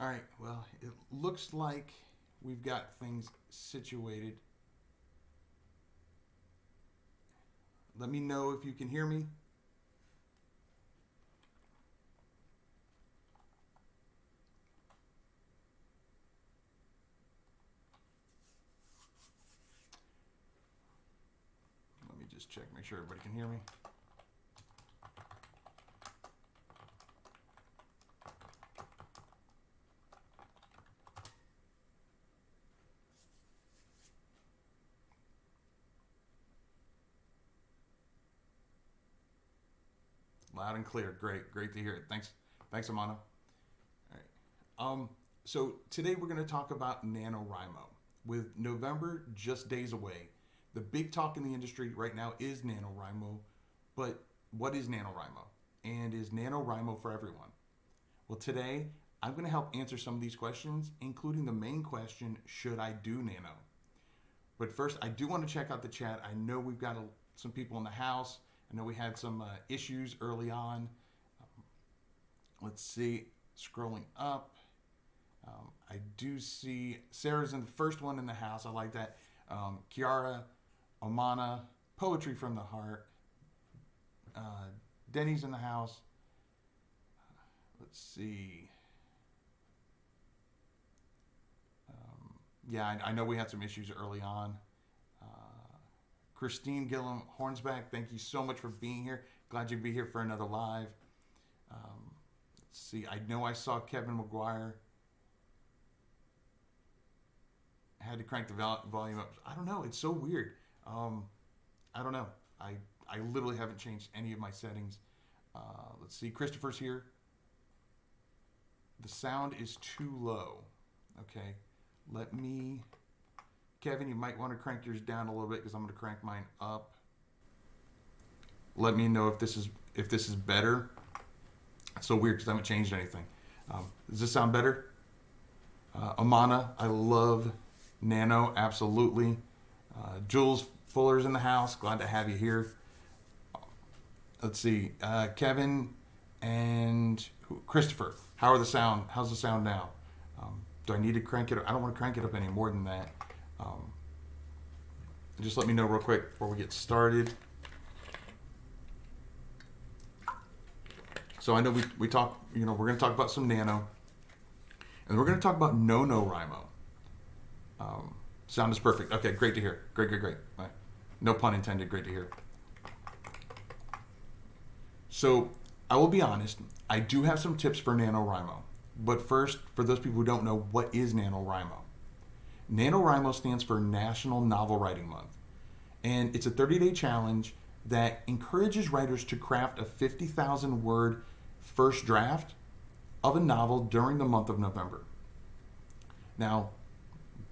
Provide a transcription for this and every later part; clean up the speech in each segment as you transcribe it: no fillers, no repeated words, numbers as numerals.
All right, well, it looks like we've got things situated. Let me know if you can hear me. Let me just check, make sure everybody can hear me. Loud and clear. Great to hear it. Thanks, Amano. All right. So today we're going to talk about NaNoWriMo. With November just days away, the big talk in the industry right now is NaNoWriMo. But what is NaNoWriMo? And is NaNoWriMo for everyone? Well, today I'm going to help answer some of these questions, including the main question: should I do Nano? But first, I do want to check out the chat. I know we've got some people in the house. I know we had some issues early on. Let's see, scrolling up. I do see Sarah's in the first one in the house. I like that. Kiara, Omana, Poetry from the Heart. Denny's in the house. Let's see. Yeah, I know we had some issues early on. Christine Gillum Hornsback, thank you so much for being here. Glad you'd be here for another live. Let's see, I know I saw Kevin McGuire. I had to crank the volume up. I don't know, it's so weird. I don't know. I literally haven't changed any of my settings. Let's see, Christopher's here. The sound is too low. Okay, let me... Kevin, you might want to crank yours down a little bit because I'm going to crank mine up. Let me know if this is better. It's so weird because I haven't changed anything. Does this sound better? Amana, I love Nano, absolutely. Jules Fuller's in the house. Glad to have you here. Let's see, Kevin and Christopher. How's the sound now? Do I need to crank it up? I don't want to crank it up any more than that. Just let me know real quick before we get started. So I know we talk, we're going to talk about some Nano, and we're going to talk about NoNoWriMo. Sound is perfect. Okay, great to hear. Great. Right. No pun intended. Great to hear. So I will be honest, I do have some tips for NaNoWriMo. But first, for those people who don't know, what is NaNoWriMo? NaNoWriMo stands for National Novel Writing Month, and it's a 30-day challenge that encourages writers to craft a 50,000-word first draft of a novel during the month of November. Now,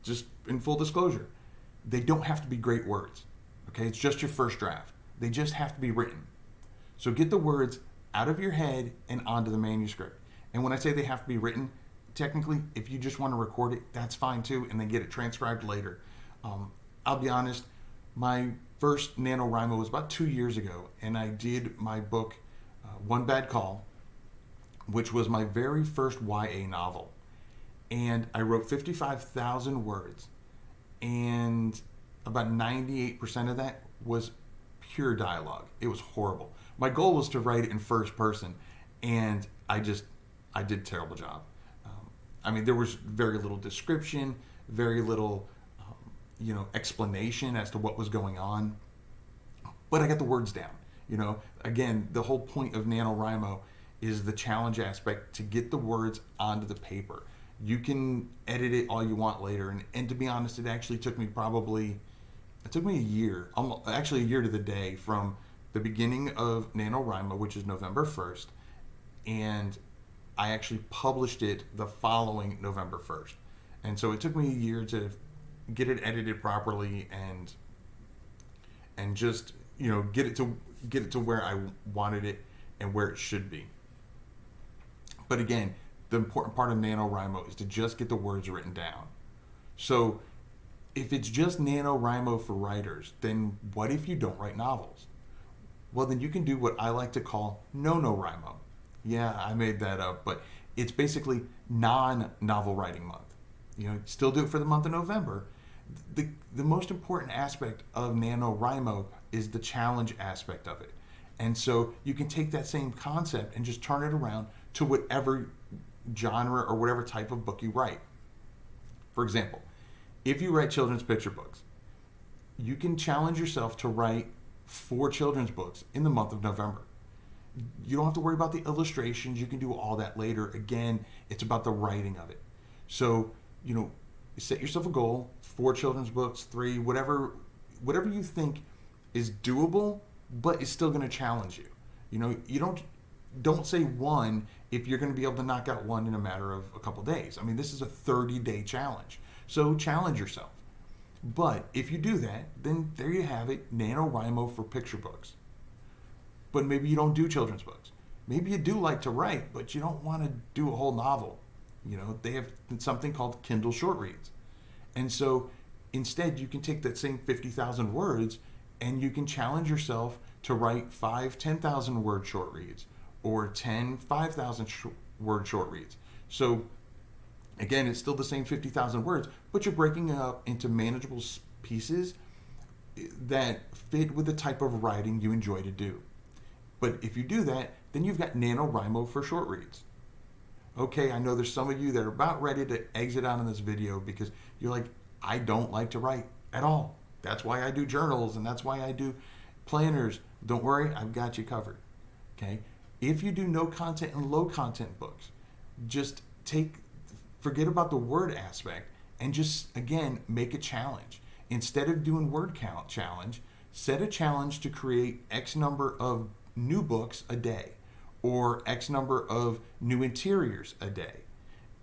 just in full disclosure, they don't have to be great words, okay? It's just your first draft. They just have to be written. So get the words out of your head and onto the manuscript. And when I say they have to be written, technically, if you just want to record it, that's fine too, and then get it transcribed later. I'll be honest, my first NaNoWriMo was about 2 years ago, and I did my book, One Bad Call, which was my very first YA novel. And I wrote 55,000 words, and about 98% of that was pure dialogue. It was horrible. My goal was to write it in first person, and I did a terrible job. There was very little description, very little, explanation as to what was going on. But I got the words down. Again, the whole point of NaNoWriMo is the challenge aspect to get the words onto the paper. You can edit it all you want later. And to be honest, it actually took me a year, actually a year to the day from the beginning of NaNoWriMo, which is November 1st, and I actually published it the following November 1st. And so it took me a year to get it edited properly and just, get it to where I wanted it and where it should be. But again, the important part of NaNoWriMo is to just get the words written down. So if it's just NaNoWriMo for writers, then what if you don't write novels? Well, then you can do what I like to call NoNoWriMo. Yeah, I made that up, but It's basically non-novel writing month. Still do it for the month of November. The most important aspect of NaNoWriMo is the challenge aspect of it. And so you can take that same concept and just turn it around to whatever genre or whatever type of book you write. For example, if you write children's picture books, you can challenge yourself to write 4 children's books in the month of November. You don't have to worry about the illustrations. You can do all that later. Again, it's about the writing of it. So, set yourself a goal, 4 children's books, 3, whatever you think is doable, but is still going to challenge you. You don't say 1 if you're going to be able to knock out 1 in a matter of a couple days. I mean, this is a 30-day challenge. So challenge yourself. But if you do that, then there you have it, NaNoWriMo for picture books. But maybe you don't do children's books. Maybe you do like to write, but you don't want to do a whole novel. They have something called Kindle short reads. And so instead, you can take that same 50,000 words and you can challenge yourself to write 5 10,000 word short reads or 10 5,000 word short reads. So again, it's still the same 50,000 words, but you're breaking it up into manageable pieces that fit with the type of writing you enjoy to do. But if you do that, then you've got NaNoWriMo for short reads. Okay, I know there's some of you that are about ready to exit out of this video because you're like, I don't like to write at all. That's why I do journals and that's why I do planners. Don't worry, I've got you covered. Okay? If you do no content and low content books, just forget about the word aspect and just, again, make a challenge. Instead of doing word count challenge, set a challenge to create X number of new books a day or X number of new interiors a day.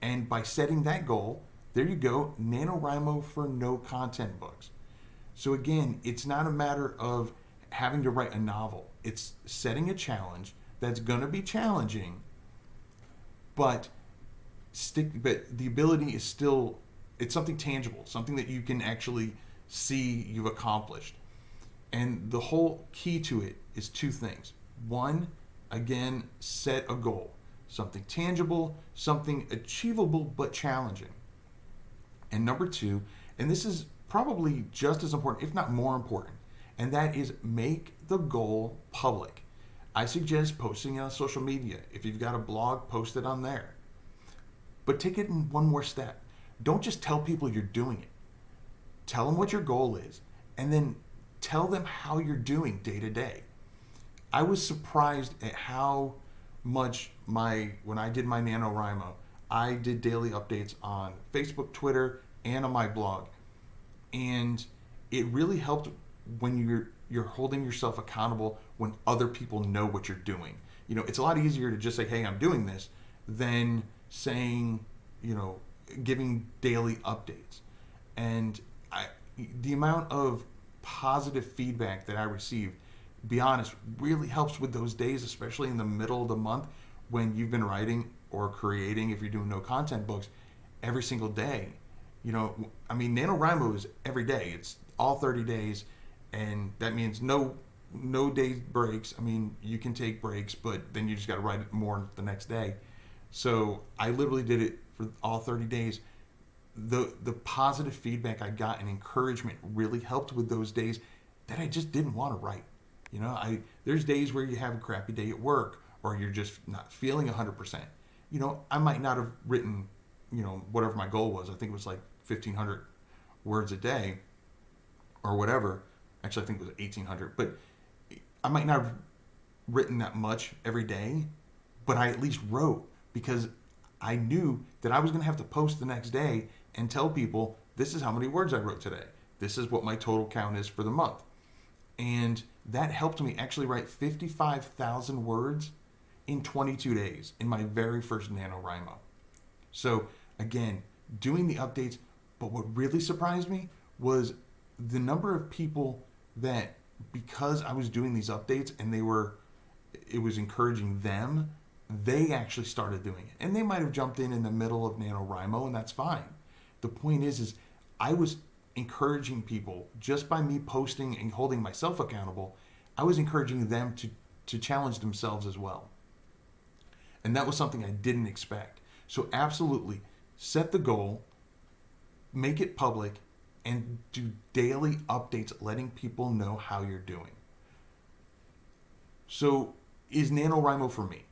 And by setting that goal, there you go, NaNoWriMo for no content books. So again, it's not a matter of having to write a novel. It's setting a challenge that's going to be challenging, but the ability is still, it's something tangible, something that you can actually see you've accomplished. And the whole key to it is 2 things. 1, again, set a goal, something tangible, something achievable but challenging. And number 2, and this is probably just as important, if not more important, and that is make the goal public. I suggest posting it on social media. If you've got a blog, post it on there. But take it in one more step. Don't just tell people you're doing it. Tell them what your goal is, and then tell them how you're doing day to day. I was surprised at how much when I did my NaNoWriMo, I did daily updates on Facebook, Twitter, and on my blog. And it really helped when you're holding yourself accountable when other people know what you're doing. It's a lot easier to just say, hey, I'm doing this, than saying, giving daily updates. And the amount of positive feedback that I received, be honest, really helps with those days, especially in the middle of the month when you've been writing or creating, if you're doing no content books, every single day. NaNoWriMo is every day. It's all 30 days, and that means no day breaks. You can take breaks, but then you just got to write it more the next day. So I literally did it for all 30 days. The positive feedback I got and encouragement really helped with those days that I just didn't want to write. There's days where you have a crappy day at work or you're just not feeling 100%. I might not have written, whatever my goal was. I think it was like 1,500 words a day or whatever. Actually, I think it was 1,800. But I might not have written that much every day, but I at least wrote because I knew that I was going to have to post the next day and tell people, this is how many words I wrote today. This is what my total count is for the month. And that helped me actually write 55,000 words in 22 days in my very first NaNoWriMo. So again, doing the updates, but what really surprised me was the number of people that, because I was doing these updates and it was encouraging them, they actually started doing it. And they might have jumped in the middle of NaNoWriMo, and that's fine. The point is I was encouraging people just by me posting and holding myself accountable. I was encouraging them to challenge themselves as well. And that was something I didn't expect. So absolutely, set the goal, make it public, and do daily updates letting people know how you're doing. So is NaNoWriMo for me?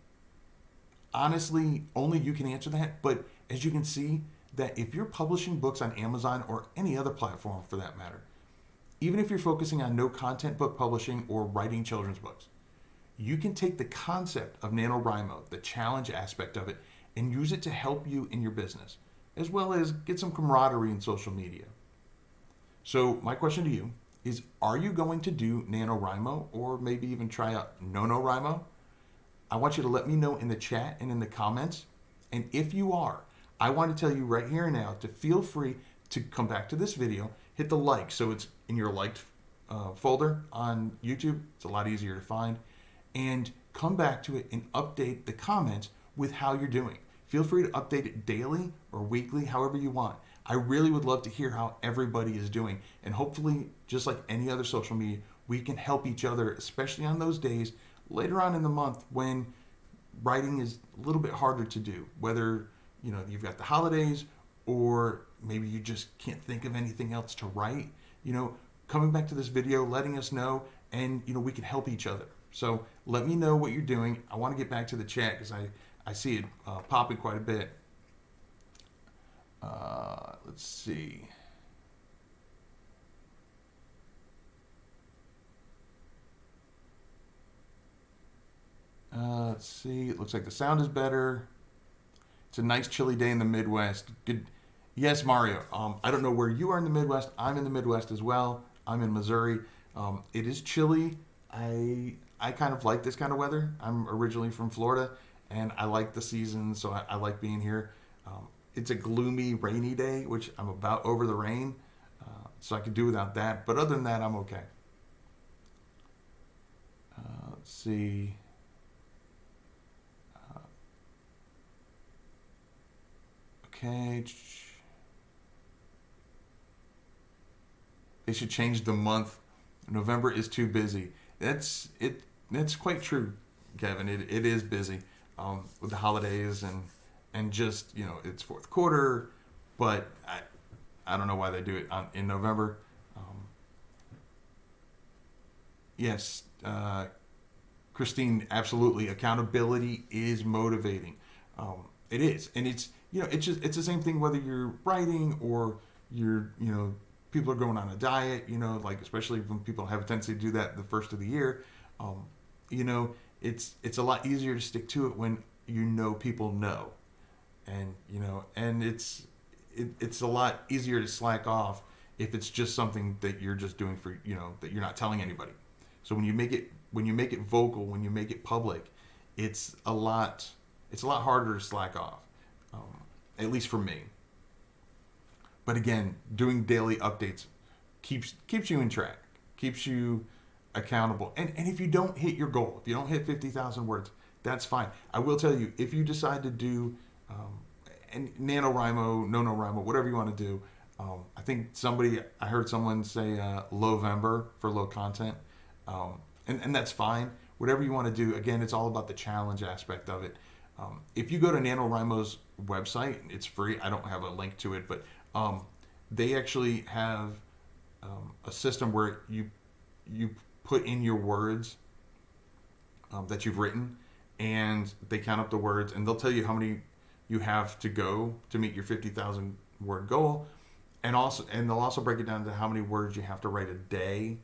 Honestly, only you can answer that, but as you can see, that if you're publishing books on Amazon or any other platform for that matter, even if you're focusing on no content book publishing or writing children's books, you can take the concept of NaNoWriMo, the challenge aspect of it, and use it to help you in your business, as well as get some camaraderie in social media. So my question to you is, are you going to do NaNoWriMo or maybe even try out NoNoWriMo? I want you to let me know in the chat and in the comments. And if you are, I want to tell you right here and now to feel free to come back to this video, hit the like so it's in your liked folder on YouTube. It's a lot easier to find. And come back to it and update the comments with how you're doing. Feel free to update it daily or weekly, however you want. I really would love to hear how everybody is doing. And hopefully, just like any other social media, we can help each other, especially on those days later on in the month when writing is a little bit harder to do. Whether you've got the holidays or maybe you just can't think of anything else to write. Coming back to this video, letting us know, and we can help each other. So let me know what you're doing. I want to get back to the chat because I see it popping quite a bit. Let's see. Let's see. It looks like the sound is better. It's a nice chilly day in the Midwest. Good. Yes, Mario. I don't know where you are in the Midwest. I'm in the Midwest as well. I'm in Missouri. It is chilly. I kind of like this kind of weather. I'm originally from Florida, and I like the season, so I like being here. It's a gloomy, rainy day, which I'm about over the rain, so I could do without that. But other than that, I'm okay. Let's see. Okay. They should change the month. November is too busy. That's quite true, Kevin. It is busy with the holidays and just it's fourth quarter, but I don't know why they do it in November. Yes, Christine, absolutely. Accountability is motivating. It is, and it's it's the same thing whether you're writing or you're people are going on a diet. Like especially when people have a tendency to do that the first of the year. It's a lot easier to stick to it when people know, and it's a lot easier to slack off if it's just something that you're just doing for that you're not telling anybody. So when you make it vocal, when you make it public, it's a lot harder to slack off, at least for me. But again, doing daily updates keeps you in track, keeps you accountable. And if you don't hit your goal, if you don't hit 50,000 words, that's fine. I will tell you, if you decide to do and NaNoWriMo, NoNoWriMo, whatever you want to do, I think I heard someone say Lowvember for low content, and that's fine. Whatever you want to do, again, it's all about the challenge aspect of it. If you go to NaNoWriMo's website, it's free. I don't have a link to it, but they actually have a system where you put in your words that you've written, and they count up the words, and they'll tell you how many you have to go to meet your 50,000 word goal, and they'll also break it down to how many words you have to write a day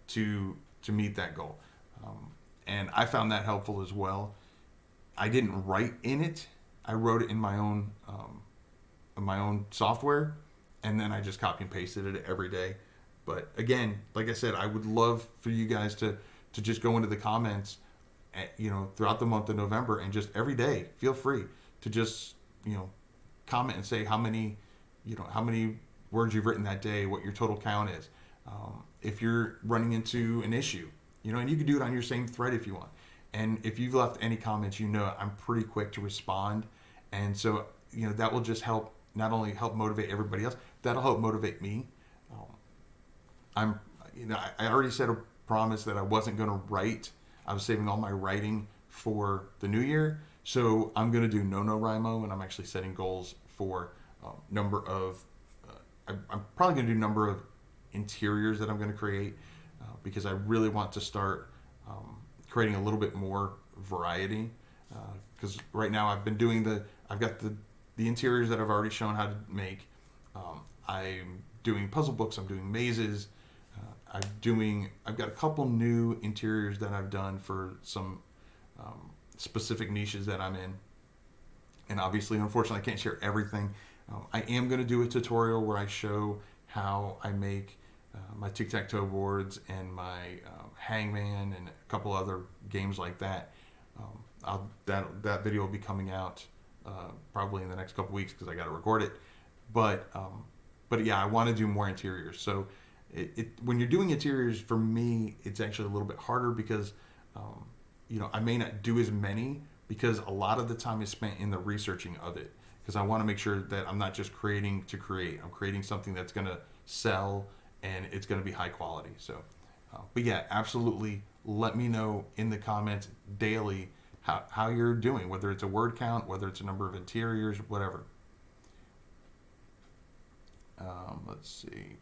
to meet that goal. And I found that helpful as well. I didn't write in it. I wrote it in my own software, and then I just copy and pasted it every day. But again, like I said, I would love for you guys to just go into the comments throughout the month of November, and just every day feel free to just comment and say how many words you've written that day, what your total count is. If you're running into an issue, and you can do it on your same thread if you want. And if you've left any comments, I'm pretty quick to respond. And so, that will just not only help motivate everybody else, that'll help motivate me. I already said a promise that I wasn't going to write. I was saving all my writing for the new year. So I'm going to do NoNoWriMo, and I'm actually setting goals for number of. I'm probably going to do number of interiors that I'm going to create because I really want to start creating a little bit more variety. Because right now I've got the interiors that I've already shown how to make. I'm doing puzzle books. I'm doing mazes. I've got a couple new interiors that I've done for some specific niches that I'm in. And obviously, unfortunately, I can't share everything. I am going to do a tutorial where I show how I make my tic-tac-toe boards and my hangman and a couple other games like that. That video will be coming out probably in the next couple weeks because I got to record it. But yeah, I want to do more interiors. So when you're doing interiors, for me, it's actually a little bit harder because I may not do as many because a lot of the time is spent in the researching of it. Because I want to make sure that I'm not just creating to create. I'm creating something that's going to sell and it's going to be high quality. So, but yeah, absolutely. Let me know in the comments daily how you're doing, whether it's a word count, whether it's a number of interiors, whatever. Let's see.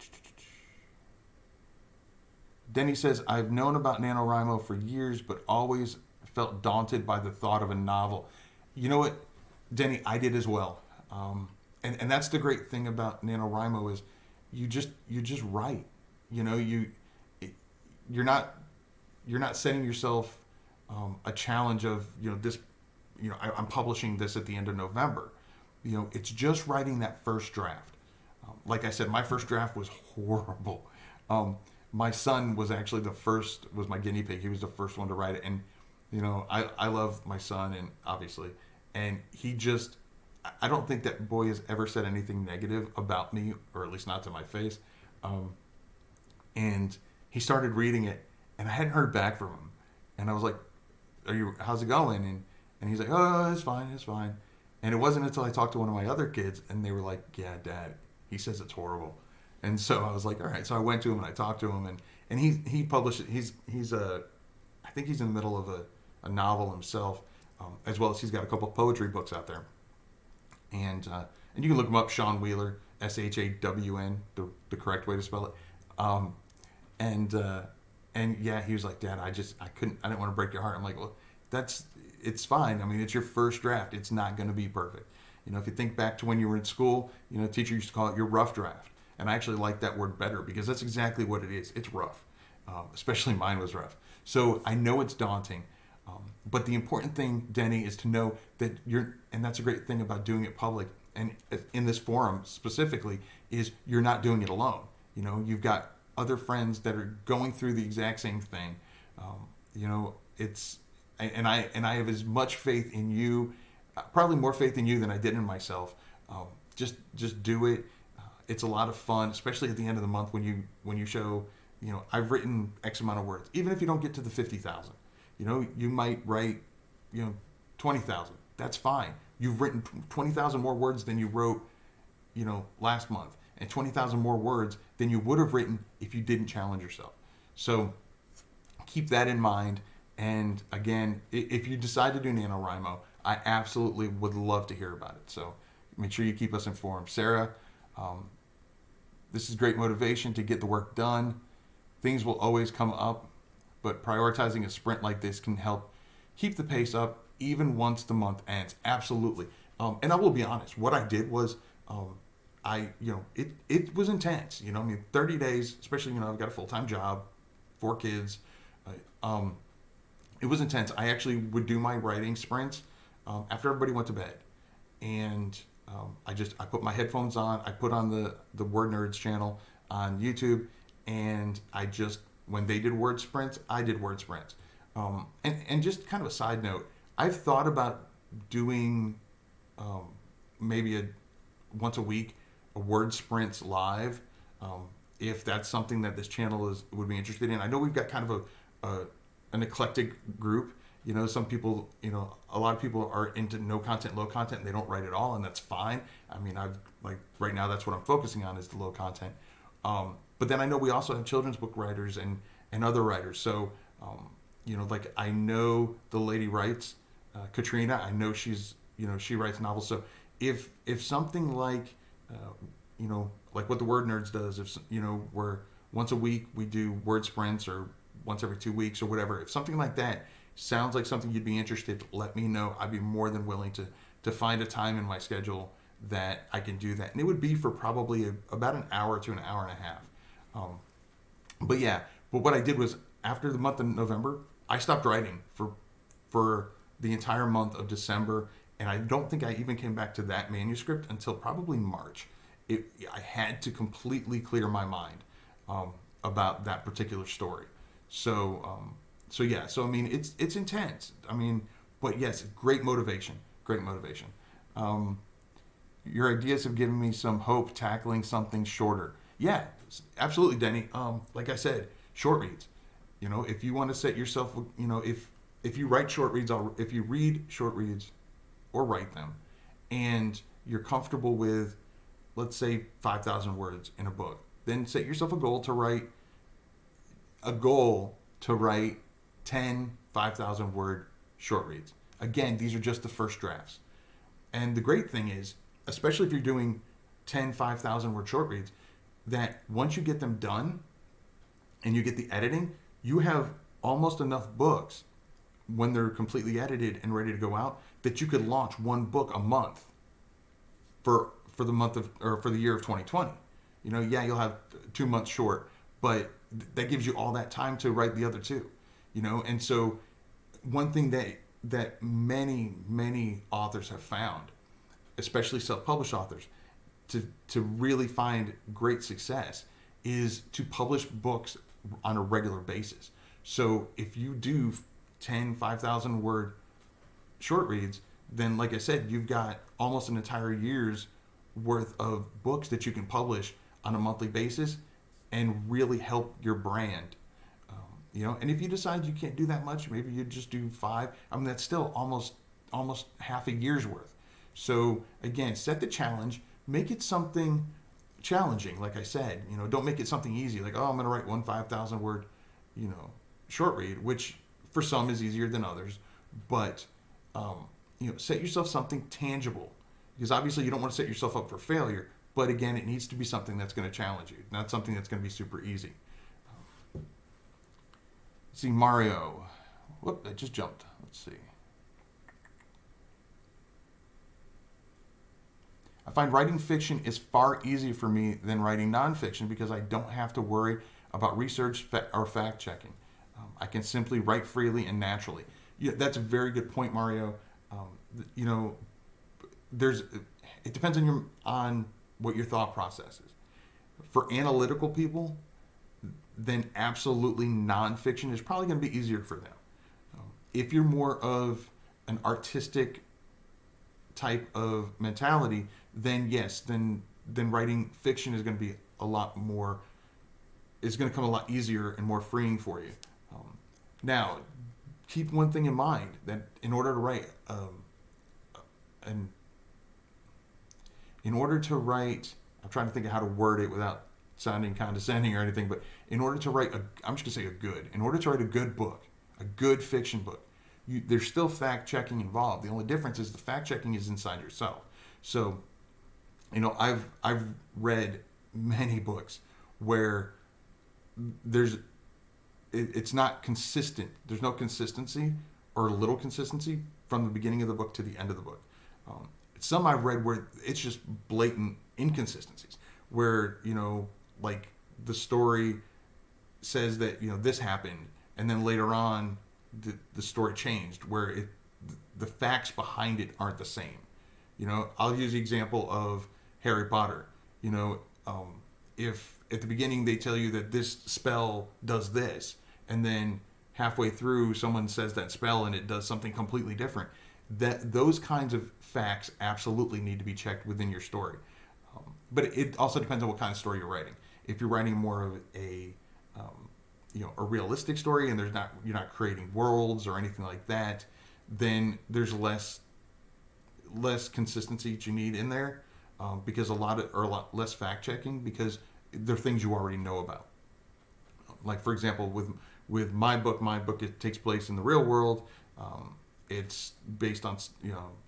Denny says, I've known about NaNoWriMo for years, but always felt daunted by the thought of a novel. You know what, Denny, I did as well. And that's the great thing about NaNoWriMo is you just write. You're not setting yourself a challenge of this. I'm publishing this at the end of November. It's just writing that first draft. Like I said, my first draft was horrible. My son was actually was my guinea pig. He was the first one to write it, and I love my son, and obviously, and I don't think that boy has ever said anything negative about me, or at least not to my face. And he started reading it, and I hadn't heard back from him. And I was like, how's it going? And he's like, oh, it's fine. And it wasn't until I talked to one of my other kids, and they were like, yeah, Dad, he says it's horrible. And so I was like, all right. So I went to him and I talked to him, and he published it. I think he's in the middle of a novel himself, as well as he's got a couple of poetry books out there. And you can look him up, Sean Wheeler, SHAWN, the correct way to spell it. And yeah, he was like, Dad, I didn't want to break your heart. I'm like, well, it's fine. I mean, it's your first draft. It's not going to be perfect. If you think back to when you were in school, teacher used to call it your rough draft. And I actually like that word better because that's exactly what it is. It's rough. Especially mine was rough. So I know it's daunting. But the important thing, Denny, is to know that and that's a great thing about doing it public and in this forum specifically, is you're not doing it alone. You've got other friends that are going through the exact same thing. And I have as much faith in you, probably more faith in you than I did in myself. Just do it. It's a lot of fun, especially at the end of the month when you show, I've written X amount of words. Even if you don't get to the 50,000, you might write, 20,000. That's fine. You've written 20,000 more words than you wrote, last month, and 20,000 more words than you would have written if you didn't challenge yourself. So keep that in mind. And again, if you decide to do NaNoWriMo, I absolutely would love to hear about it. So make sure you keep us informed. Sarah, this is great motivation to get the work done. Things will always come up, but prioritizing a sprint like this can help keep the pace up even once the month ends. Absolutely. And I will be honest, what I did was, it was intense. 30 days, especially, I've got a full-time job, 4 kids. It was intense. I actually would do my writing sprints after everybody went to bed. And I put my headphones on. I put on the Word Nerds channel on YouTube, and when they did word sprints, I did word sprints. And just kind of a side note, I've thought about doing maybe once a week a word sprints live, if that's something that this channel would be interested in. I know we've got kind of an eclectic group. Some people, a lot of people are into no content, low content, and they don't write at all, and that's fine. I mean, right now that's what I'm focusing on is the low content. But then I know we also have children's book writers and other writers. So, I know the lady writes, Katrina. I know she's, she writes novels. So if something like, like what the Word Nerds does, if, where once a week we do word sprints, or once every 2 weeks or whatever, if something like that sounds like something you'd be interested, let me know. I'd be more than willing to find a time in my schedule that I can do that. And it would be for probably about an hour to an hour and a half. But what I did was, after the month of November, I stopped writing for the entire month of December, and I don't think I even came back to that manuscript until probably March. I had to completely clear my mind about that particular story. So I mean, it's intense. I mean, but yes, great motivation. Your ideas have given me some hope tackling something shorter. Yeah, absolutely, Denny. Like I said, short reads. If you want to set yourself, if you write short reads, if you read short reads or write them, and you're comfortable with, let's say, 5,000 words in a book, then set yourself a goal to write 10 5,000 word short reads. Again, these are just the first drafts. And the great thing is, especially if you're doing 10 5,000 word short reads, that once you get them done and you get the editing, you have almost enough books when they're completely edited and ready to go out that you could launch one book a month for the year of 2020. You'll have 2 months short, but that gives you all that time to write the other two. And so one thing that many authors have found, especially self-published authors, to really find great success, is to publish books on a regular basis. So if you do 10 5,000 word short reads, then, like I said, you've got almost an entire year's worth of books that you can publish on a monthly basis and really help your brand. And if you decide you can't do that much, maybe you just do 5. I mean, that's still almost half a year's worth. So again, set the challenge, make it something challenging. Like I said, don't make it something easy. Like, I'm going to write one 5,000 word, short read, which for some is easier than others. But, set yourself something tangible, because obviously you don't want to set yourself up for failure. But again, it needs to be something that's going to challenge you, not something that's going to be super easy. See, Mario. Whoop, that just jumped. Let's see. I find writing fiction is far easier for me than writing nonfiction because I don't have to worry about research or fact checking. I can simply write freely and naturally. That's a very good point, Mario. It depends on what your thought process is. For analytical people, then absolutely nonfiction is probably going to be easier for them. If you're more of an artistic type of mentality, then yes, then writing fiction is going to be a lot more. It's going to come a lot easier and more freeing for you. Now, keep one thing in mind, that in order to write, I'm trying to think of how to word it without sounding condescending or anything, but in order to write in order to write a good book, a good fiction book, there's still fact checking involved. The only difference is the fact checking is inside yourself. So, I've read many books where it's not consistent. There's no consistency or little consistency from the beginning of the book to the end of the book. Some I've read where it's just blatant inconsistencies, where like the story says that this happened, and then later on the story changed, where the facts behind it aren't the same. I'll use the example of Harry Potter. If at the beginning they tell you that this spell does this, and then halfway through someone says that spell and it does something completely different, that those kinds of facts absolutely need to be checked within your story. But it also depends on what kind of story you're writing. If you're writing more of a realistic story, and you're not creating worlds or anything like that, then there's less consistency that you need in there, because a lot less fact checking, because they're things you already know about. Like, for example, with my book, it takes place in the real world. it's based on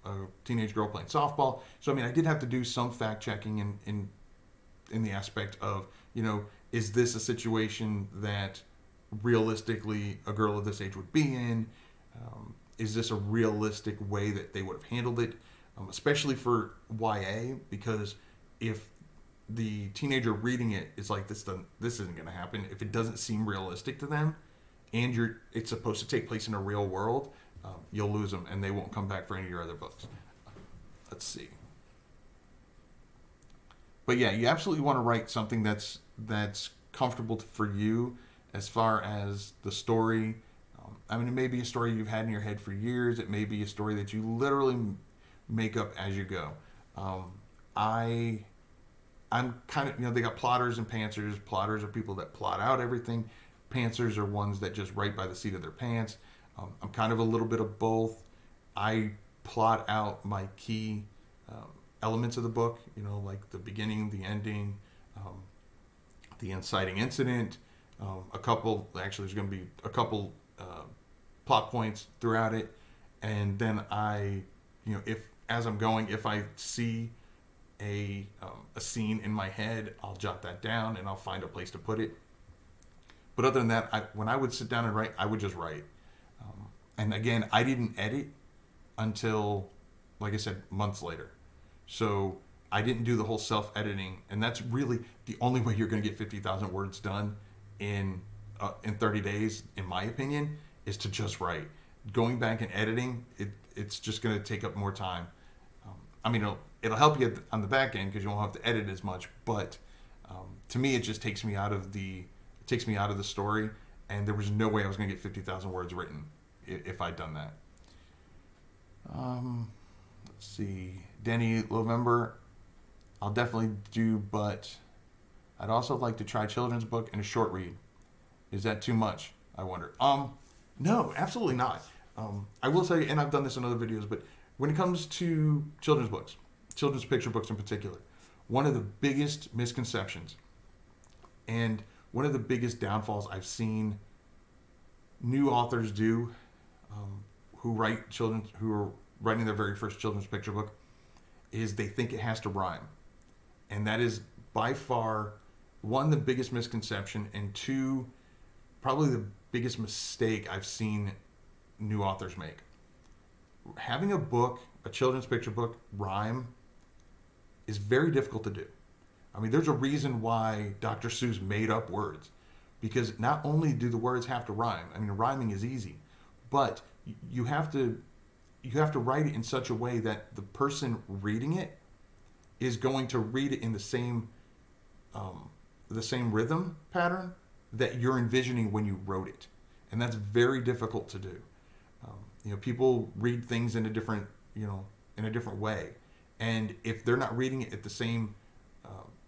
a teenage girl playing softball. So I mean, I did have to do some fact checking in the aspect of, is this a situation that realistically a girl of this age would be in? Is this a realistic way that they would have handled it, especially for YA? Because if the teenager reading it is like, this isn't going to happen, if it doesn't seem realistic to them, and it's supposed to take place in a real world, you'll lose them, and they won't come back for any of your other books. Let's see. But yeah, you absolutely want to write something that's comfortable for you as far as the story. I mean, it may be a story you've had in your head for years. It may be a story that you literally make up as you go. I'm kind of, they got plotters and pantsers. Plotters are people that plot out everything. Pantsers are ones that just write by the seat of their pants. I'm kind of a little bit of both. I plot out my key elements of the book, like the beginning, the ending, the inciting incident, there's going to be a couple plot points throughout it. And then as I'm going, if I see a scene in my head, I'll jot that down and I'll find a place to put it. But other than that, when I would sit down and write, I would just write. And again, I didn't edit until, like I said, months later. So I didn't do the whole self-editing, and that's really the only way you're going to get 50,000 words done in 30 days, in my opinion, is to just write. Going back and editing, it's just going to take up more time. I mean, it'll help you on the back end because you won't have to edit as much, but to me, it just takes me out of the story, and there was no way I was going to get 50,000 words written if I'd done that. Let's see. Denny Lovember, I'll definitely do, but I'd also like to try children's book and a short read. Is that too much? I wonder. No, absolutely not. I will say, and I've done this in other videos, but when it comes to children's books, children's picture books in particular, one of the biggest misconceptions and one of the biggest downfalls I've seen new authors do, who are writing their very first children's picture book, is they think it has to rhyme. And that is by far, one, the biggest misconception, and two, probably the biggest mistake I've seen new authors make. Having a children's picture book, rhyme is very difficult to do. I mean, there's a reason why Dr. Seuss made up words, because not only do the words have to rhyme, I mean, rhyming is easy, but you have to write it in such a way that the person reading it is going to read it in the same rhythm pattern that you're envisioning when you wrote it, and that's very difficult to do. People read things in a different way, and if they're not reading it at the same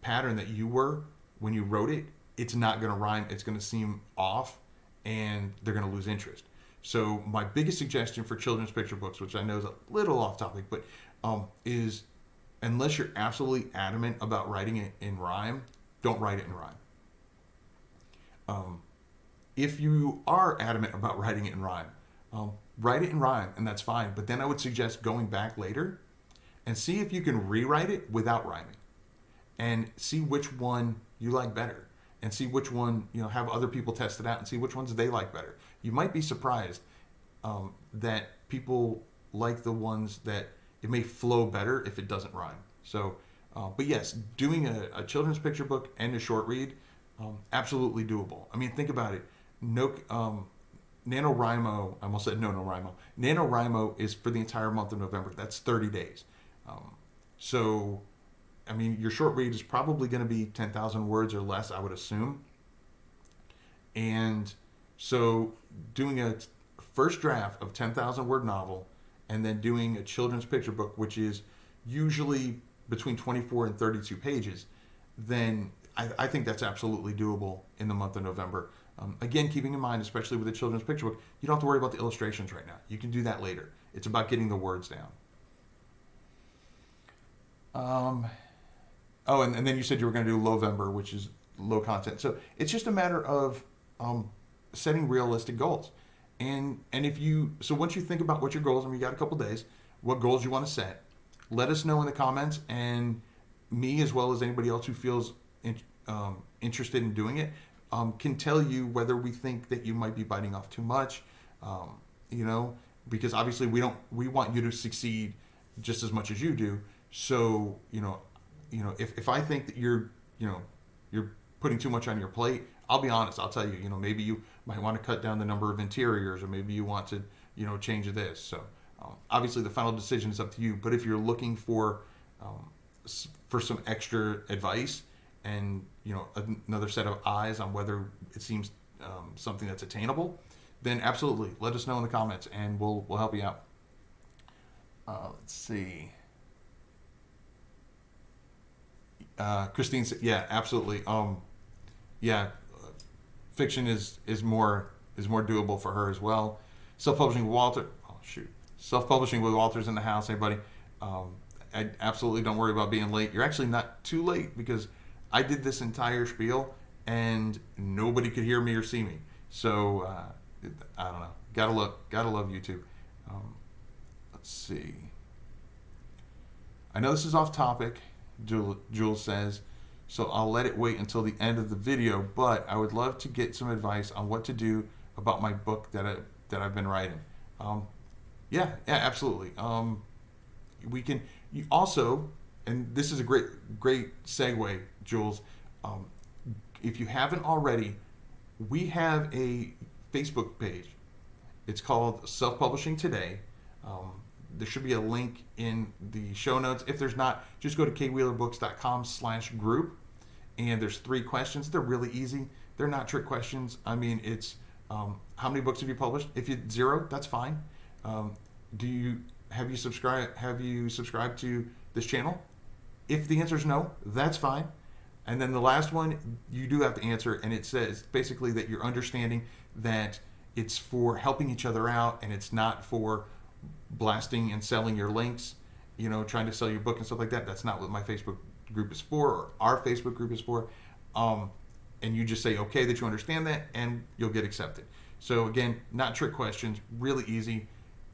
pattern that you were when you wrote it, it's not going to rhyme. It's going to seem off, and they're going to lose interest. So my biggest suggestion for children's picture books, which I know is a little off topic, but is, unless you're absolutely adamant about writing it in rhyme, don't write it in rhyme. If you are adamant about writing it in rhyme, write it in rhyme, and that's fine. But then I would suggest going back later and see if you can rewrite it without rhyming, and see which one you like better, and see which one, have other people test it out and see which ones they like better. You might be surprised that people like the ones that it may flow better if it doesn't rhyme. So, but yes, doing a children's picture book and a short read, absolutely doable. I mean, think about it. NaNoWriMo, I almost said NoNoWriMo. NaNoWriMo is for the entire month of November. That's 30 days. So, I mean, your short read is probably going to be 10,000 words or less, I would assume. And so doing a first draft of 10,000 word novel and then doing a children's picture book, which is usually between 24 and 32 pages, then I think that's absolutely doable in the month of November. Again, keeping in mind, especially with a children's picture book, you don't have to worry about the illustrations right now. You can do that later. It's about getting the words down. And then you said you were going to do Lovember, which is low content. So it's just a matter of setting realistic goals. And if you, so once you think about what your goals, and we got a couple days, what goals you want to set, let us know in the comments, and me as well as anybody else who feels interested in doing it can tell you whether we think that you might be biting off too much, you know, because obviously we want you to succeed just as much as you do. So if I think that you're putting too much on your plate, I'll be honest. I'll tell you, maybe you might want to cut down the number of interiors, or maybe you want to, change this. So obviously the final decision is up to you. But if you're looking for some extra advice and, another set of eyes on whether it seems something that's attainable, then absolutely let us know in the comments, and we'll help you out. Let's see. Christine said, yeah, absolutely. Fiction is more doable for her as well. Self-publishing with Walter. Oh shoot. Self-publishing with Walter's in the house. Hey buddy. I absolutely don't worry about being late. You're actually not too late, because I did this entire spiel and nobody could hear me or see me. So I don't know. Gotta love YouTube. Let's see. I know this is off topic, Jules says, so I'll let it wait until the end of the video, but I would love to get some advice on what to do about my book that I've been writing. Yeah, absolutely. We can, you also, and this is a great segue, Jules. If you haven't already, we have a Facebook page. It's called Self-Publishing Today. There should be a link in the show notes. If there's not, just go to kwheelerbooks.com/group, and there's 3 questions. They're really easy. They're not trick questions. I mean, it's how many books have you published? If you 0, that's fine. Have you subscribed to this channel? If the answer is no, that's fine. And then the last one, you do have to answer, and it says basically that you're understanding that it's for helping each other out, and it's not for blasting and selling your links, trying to sell your book and stuff like that. That's not what my Facebook group is for, or our Facebook group is for. And you just say, okay, that you understand that, and you'll get accepted. So again, not trick questions, really easy.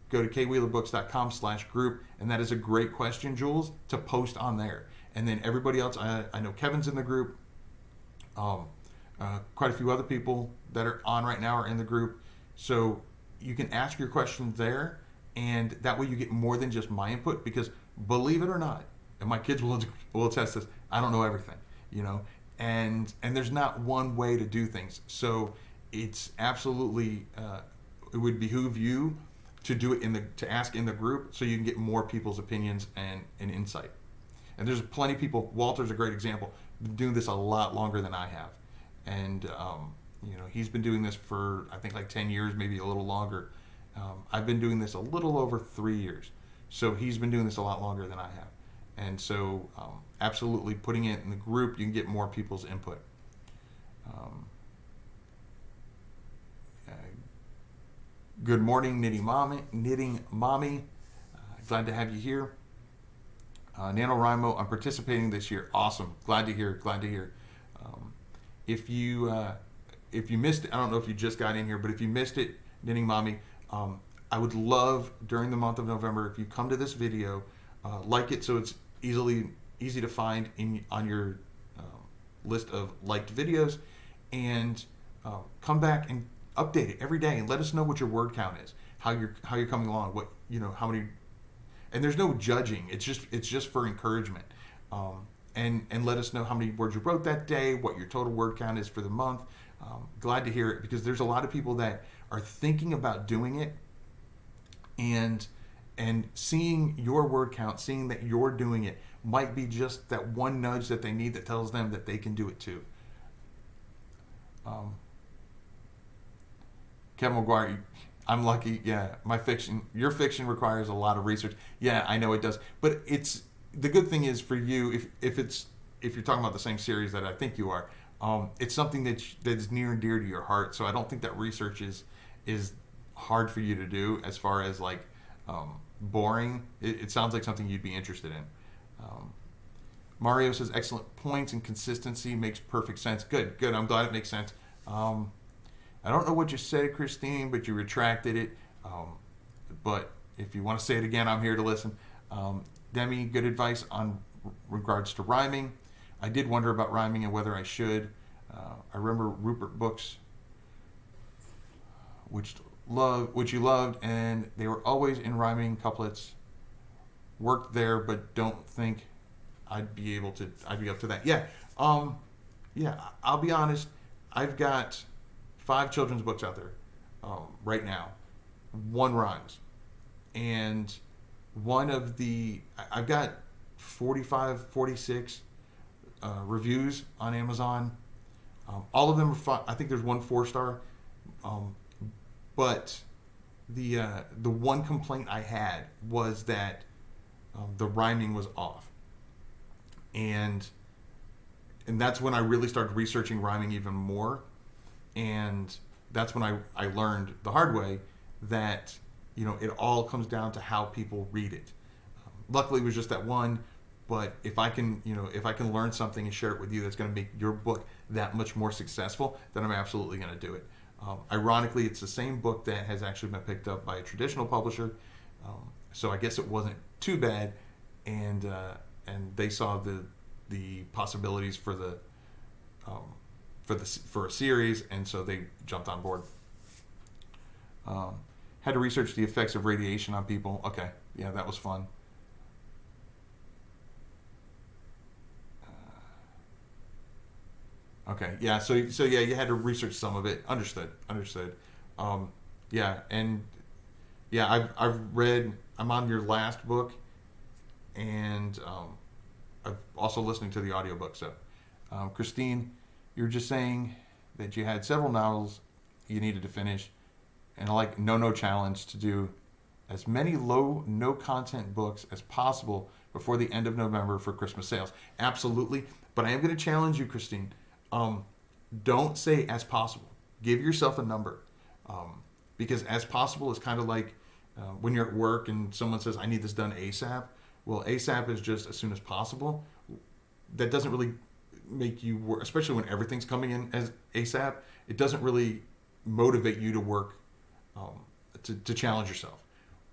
Go to kwheelerbooks.com/group, and that is a great question, Jules, to post on there. And then everybody else, I know Kevin's in the group. Quite a few other people that are on right now are in the group. So you can ask your questions there, and that way you get more than just my input, because believe it or not, and my kids will attest this, I don't know everything, and there's not one way to do things. So it's absolutely, it would behoove you to do it to ask in the group, so you can get more people's opinions and insight. And there's plenty of people. Walter's a great example. Been doing this a lot longer than I have, and he's been doing this for, I think, like 10 years, maybe a little longer. I've been doing this a little over 3 years, so he's been doing this a lot longer than I have. And so absolutely putting it in the group, you can get more people's input. Good morning, Knitting Mommy. Glad to have you here. NaNoWriMo, I'm participating this year. Awesome. Glad to hear. If you missed it, I don't know if you just got in here, but if you missed it, Knitting Mommy, I would love, during the month of November, if you come to this video, like it so it's easy to find on your list of liked videos, and come back and update it every day and let us know what your word count is, how you're coming along, what how many. And there's no judging. It's just for encouragement. And let us know how many words you wrote that day, what your total word count is for the month. Glad to hear it, because there's a lot of people that are thinking about doing it, and seeing your word count, seeing that you're doing it, might be just that one nudge that they need that tells them that they can do it too. Kevin McGuire, I'm lucky. Yeah, your fiction requires a lot of research. Yeah, I know it does. But it's the good thing is for you, if you're talking about the same series that I think you are, it's something that is near and dear to your heart. So I don't think that research is hard for you to do as far as like boring. It sounds like something you'd be interested in. Mario says excellent points, and consistency makes perfect sense. Good. I'm glad it makes sense. I don't know what you said, Christine, but you retracted it. But if you want to say it again, I'm here to listen. Demi, good advice on regards to rhyming. I did wonder about rhyming and whether I should. I remember Rupert books, which you loved, and they were always in rhyming couplets. Worked there, but don't think I'd be up to that. Yeah. Yeah. I'll be honest. I've got 5 children's books out there right now. 1 rhymes, and I've got 45, 46 reviews on Amazon. All of them are fun. I think there's 1 4-star. But the one complaint I had was that the rhyming was off, and that's when I really started researching rhyming even more, and that's when I learned the hard way that it all comes down to how people read it. Luckily, it was just that one. But if I can learn something and share it with you that's going to make your book that much more successful, then I'm absolutely going to do it. Ironically, it's the same book that has actually been picked up by a traditional publisher, so I guess it wasn't too bad, and they saw the possibilities for a series, and so they jumped on board. Had to research the effects of radiation on people. Okay, yeah, that was fun. Okay, yeah, so yeah, you had to research some of it. Understood. Yeah, and yeah, I've read. I'm on your last book, and I'm also listening to the audiobook. So, Christine, you were just saying that you had several novels you needed to finish, and I like NoNo challenge to do as many no content books as possible before the end of November for Christmas sales. Absolutely, but I am going to challenge you, Christine. Don't say as possible. Give yourself a number, because as possible is kind of like when you're at work and someone says, I need this done ASAP. Well, ASAP is just as soon as possible. That doesn't really make you work, especially when everything's coming in as ASAP. It doesn't really motivate you to work, to challenge yourself.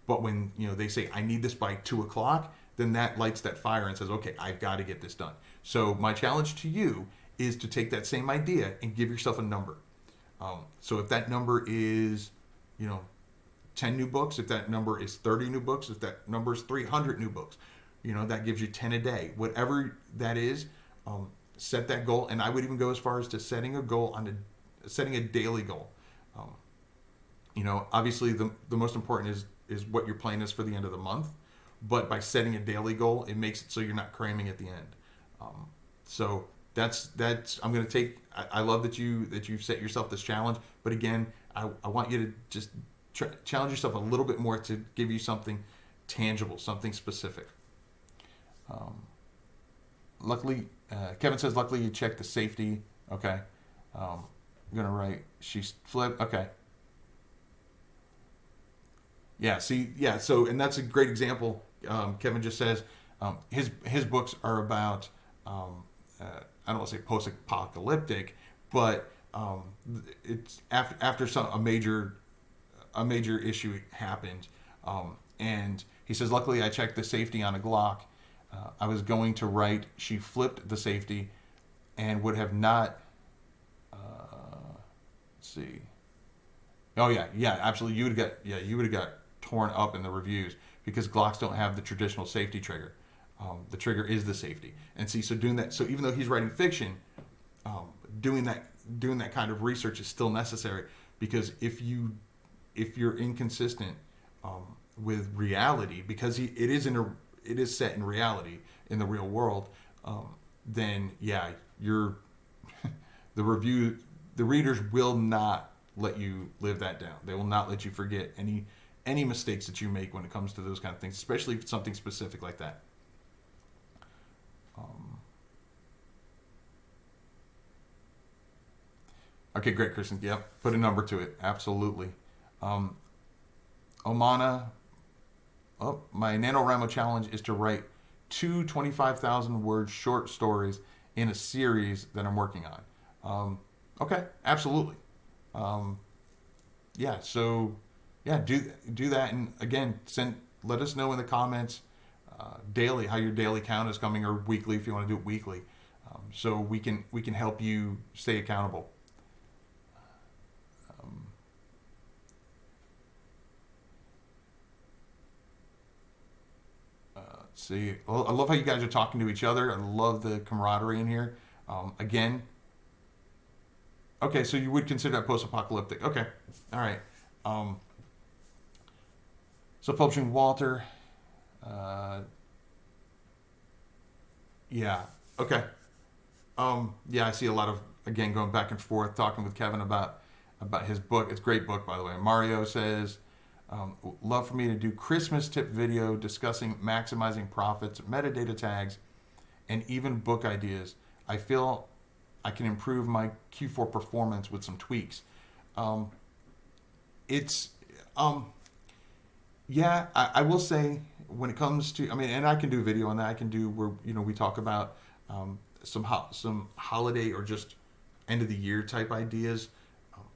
But when they say, I need this by 2:00, then that lights that fire and says, okay, I've got to get this done. So my challenge to you is to take that same idea and give yourself a number. So if that number is, 10 new books, if that number is 30 new books, if that number is 300 new books, that gives you 10 a day. Whatever that is, set that goal. And I would even go as far as to setting a daily goal. Obviously the most important is what your plan is for the end of the month. But by setting a daily goal, it makes it so you're not cramming at the end. So that's I'm going to take. I love that you've set yourself this challenge, but again, I want you to just challenge yourself a little bit more to give you something tangible, something specific. Luckily, Kevin says, luckily you checked the safety. Okay, I'm going to write she's flipped. Okay. Yeah. See. Yeah. So, and that's a great example. Kevin just says his books are about. I don't want to say post-apocalyptic, but it's after a major issue happened, and he says, luckily I checked the safety on a Glock. I was going to write she flipped the safety and would have not. Let's see. Oh yeah, absolutely. You would have got torn up in the reviews because Glocks don't have the traditional safety trigger. The trigger is the safety, and see, so doing that. So even though he's writing fiction, doing that kind of research is still necessary, because if you're inconsistent with reality, because it is set in reality in the real world, then yeah, the readers will not let you live that down. They will not let you forget any mistakes that you make when it comes to those kind of things, especially if it's something specific like that. Okay, great, Kristen. Yep, put a number to it. Absolutely. Omana, my NaNoWriMo challenge is to write 2 25,000-word short stories in a series that I'm working on. Okay, absolutely. Yeah, so yeah, do that, and again, let us know in the comments daily how your daily count is coming, or weekly if you want to do it weekly, so we can help you stay accountable. Um, let's see. Well, I love how you guys are talking to each other. I love the camaraderie in here. Again, okay, so you would consider that post-apocalyptic. Okay, all right. Um, so publishing Walter. Uh, yeah. Okay. Yeah, I see a lot of, again, going back and forth, talking with Kevin about his book. It's a great book, by the way. Mario says, love for me to do Christmas tip video discussing maximizing profits, metadata tags, and even book ideas. I feel I can improve my Q4 performance with some tweaks. Um, it's Yeah, I will say when it comes to, I mean, and I can do video on that. I can do where we talk about some holiday or just end of the year type ideas.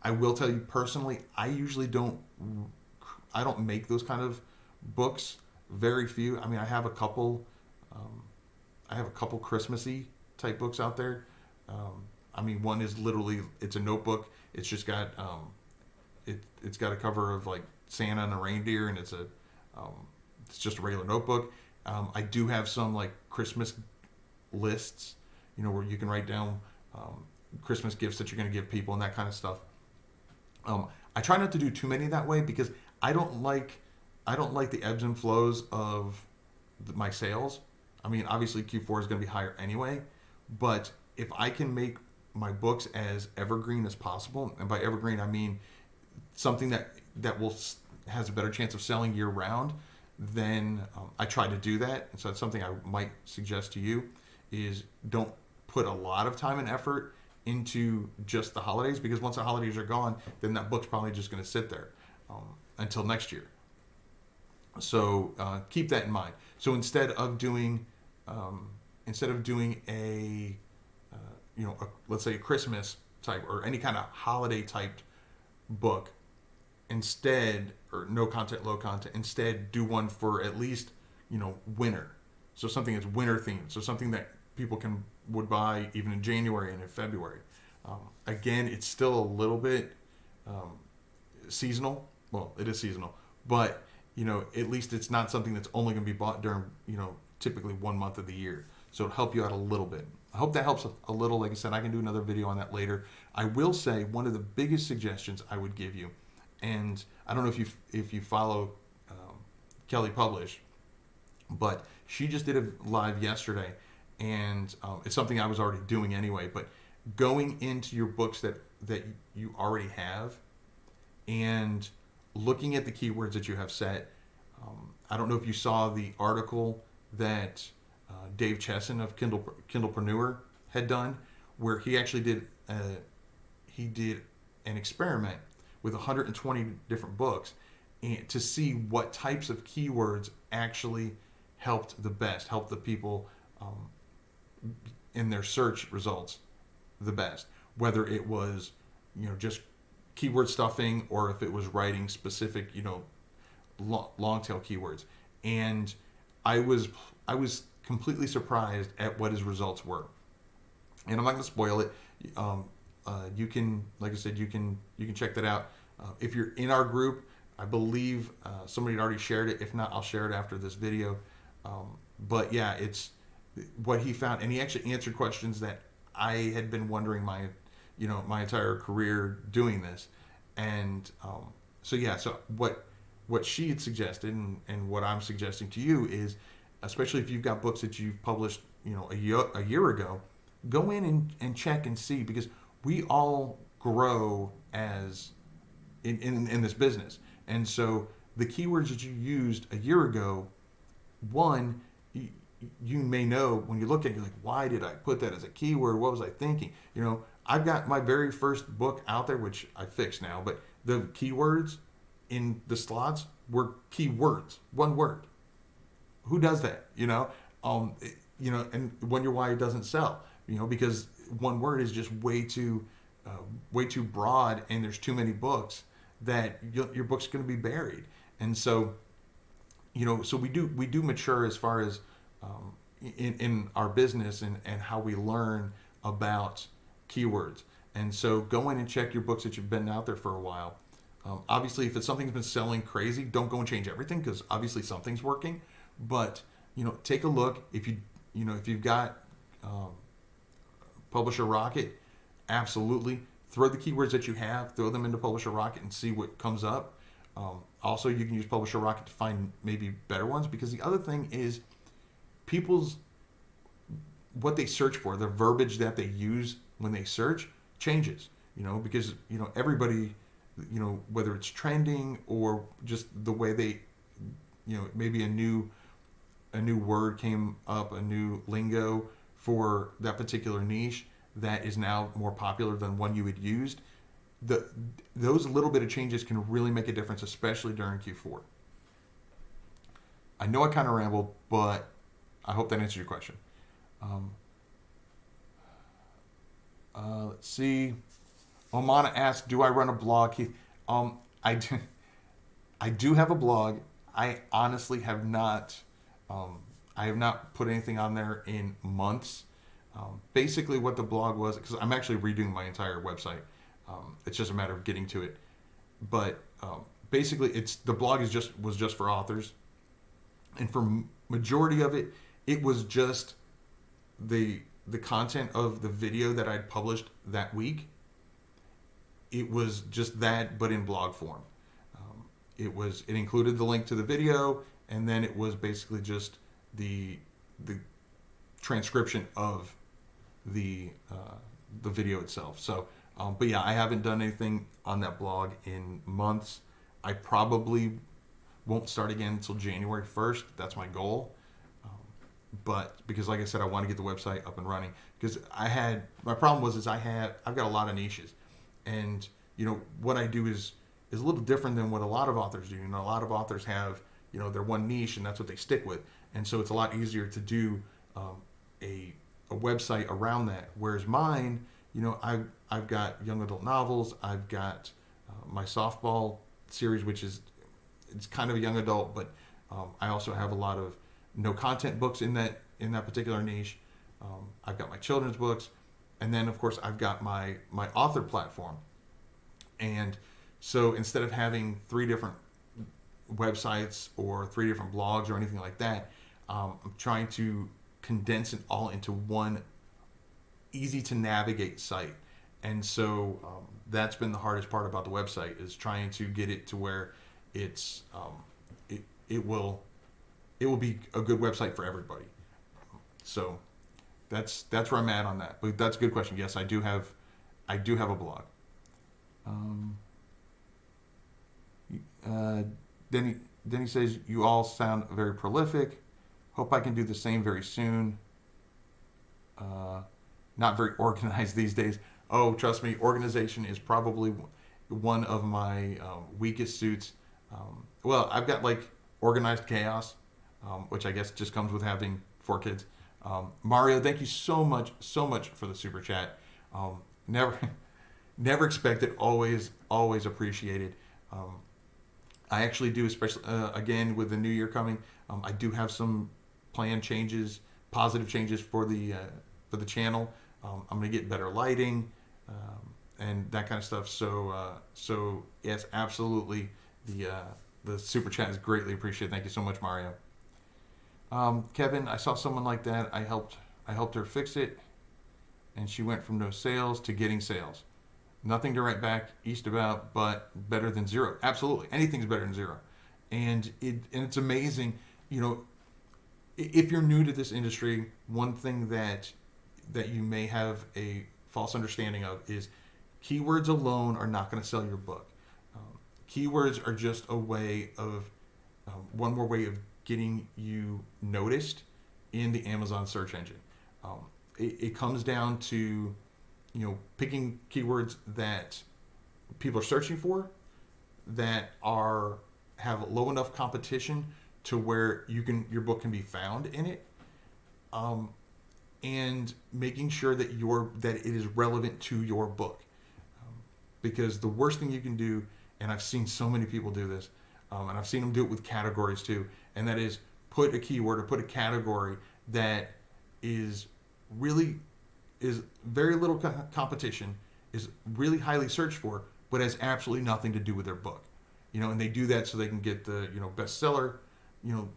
I will tell you personally, I usually don't make those kind of books. Very few. I mean, um, I have a couple Christmassy type books out there. I mean, one is literally, it's a notebook. It's just got it's got a cover of like Santa and a reindeer, and it's just a regular notebook. I do have some like Christmas lists, where you can write down Christmas gifts that you're going to give people and that kind of stuff. I try not to do too many that way because I don't like the ebbs and flows of my sales. I mean, obviously Q4 is going to be higher anyway, but if I can make my books as evergreen as possible, and by evergreen I mean something that will has a better chance of selling year round, then I try to do that. And so that's something I might suggest to you is don't put a lot of time and effort into just the holidays, because once the holidays are gone, then that book's probably just going to sit there until next year. So keep that in mind. So instead of doing let's say a Christmas type or any kind of holiday typed book, instead, or no content, low content, instead do one for at least winter. So something that's winter themed. So something that people would buy even in January and in February. Again, it's still a little bit seasonal. Well, it is seasonal, but at least it's not something that's only going to be bought during typically 1 month of the year. So it'll help you out a little bit. I hope that helps a little. Like I said, I can do another video on that later. I will say one of the biggest suggestions I would give you, and I don't know if you follow Kelly Publish, but she just did a live yesterday, and it's something I was already doing anyway. But going into your books that you already have and looking at the keywords that you have set. I don't know if you saw the article that Dave Chesson of Kindlepreneur had done, where he actually did an experiment with 120 different books and to see what types of keywords actually helped the people in their search results the best, whether it was just keyword stuffing or if it was writing specific long tail keywords. And I was completely surprised at what his results were. And I'm not going to spoil it. You can, like I said, you can check that out. If you're in our group, I believe somebody had already shared it. If not, I'll share it after this video. But yeah, it's what he found, and he actually answered questions that I had been wondering my entire career doing this. And so what she had suggested and what I'm suggesting to you is, especially if you've got books that you've published a year ago, go in and check and see, because we all grow as in this business. And so the keywords that you used a year ago, one, you may know when you look at it, you're like, why did I put that as a keyword? What was I thinking? I've got my very first book out there, which I fixed now, but the keywords in the slots were keywords, one word. Who does that? And wonder why it doesn't sell, because one word is just way too way too broad and there's too many books, that your book's going to be buried. And so, so we do mature as far as in our business and how we learn about keywords. And so go in and check your books that you've been out there for a while. Obviously, if it's something's been selling crazy, don't go and change everything, because obviously something's working. But take a look. If you've got Publisher Rocket, absolutely throw the keywords that you have, throw them into Publisher Rocket and see what comes up. Also, you can use Publisher Rocket to find maybe better ones, because the other thing is what they search for, the verbiage that they use when they search changes, because everybody, whether it's trending or just the way they, maybe a new word came up, a new lingo for that particular niche that is now more popular than one you had used. Those little bit of changes can really make a difference, especially during Q4. I know I kind of rambled, but I hope that answers your question. Let's see. Omana asked, "Do I run a blog, Keith?" I do have a blog. I honestly have not. I have not put anything on there in months. Basically, what the blog was, because I'm actually redoing my entire website. It's just a matter of getting to it. But basically, the blog was just for authors, and for majority of it, it was just the content of the video that I'd published that week. It was just that, but in blog form. It included the link to the video, and then it was basically just the transcription of the video itself. So, but yeah, I haven't done anything on that blog in months. I probably won't start again until January 1st. That's my goal. But because, like I said, I want to get the website up and running, because my problem was I've got a lot of niches, and what I do is a little different than what a lot of authors do. A lot of authors have their one niche, and that's what they stick with, and so it's a lot easier to do a website around that. Whereas mine, I've got young adult novels, I've got my softball series, which it's kind of a young adult, but I also have a lot of no content books in that particular niche. I've got my children's books, and then of course I've got my author platform. And so instead of having 3 different websites or 3 different blogs or anything like that, I'm trying to condense it all into one easy to navigate site. And so that's been the hardest part about the website, is trying to get it to where it's it will be a good website for everybody. So that's where I'm at on that. But that's a good question. Yes, I do have a blog. Denny says, "You all sound very prolific. Hope I can do the same very soon. Not very organized these days." Oh, trust me, organization is probably one of my weakest suits. Well, I've got like organized chaos, which I guess just comes with having 4 kids. Mario, thank you so much for the super chat. Never expected, always appreciated. I actually do, especially again with the new year coming. I do have some planned changes, positive changes for the channel. I'm gonna get better lighting and that kind of stuff. So yes, absolutely. The super chat is greatly appreciated. Thank you so much, Mario. Kevin, I saw someone like that. I helped her fix it, and she went from no sales to getting sales. Nothing to write back east about, but better than zero. Absolutely, anything's better than zero. And it's amazing. If you're new to this industry, one thing that you may have a false understanding of is keywords alone are not going to sell your book. Keywords are just a way of one more way of getting you noticed in the Amazon search engine. It comes down to picking keywords that people are searching for, that have low enough competition to where your book can be found in it, and making sure that it is relevant to your book. because the worst thing you can do, and I've seen so many people do this, and I've seen them do it with categories too, and that is put a keyword or put a category that is very little competition, is really highly searched for, but has absolutely nothing to do with their book. And they do that so they can get the bestseller,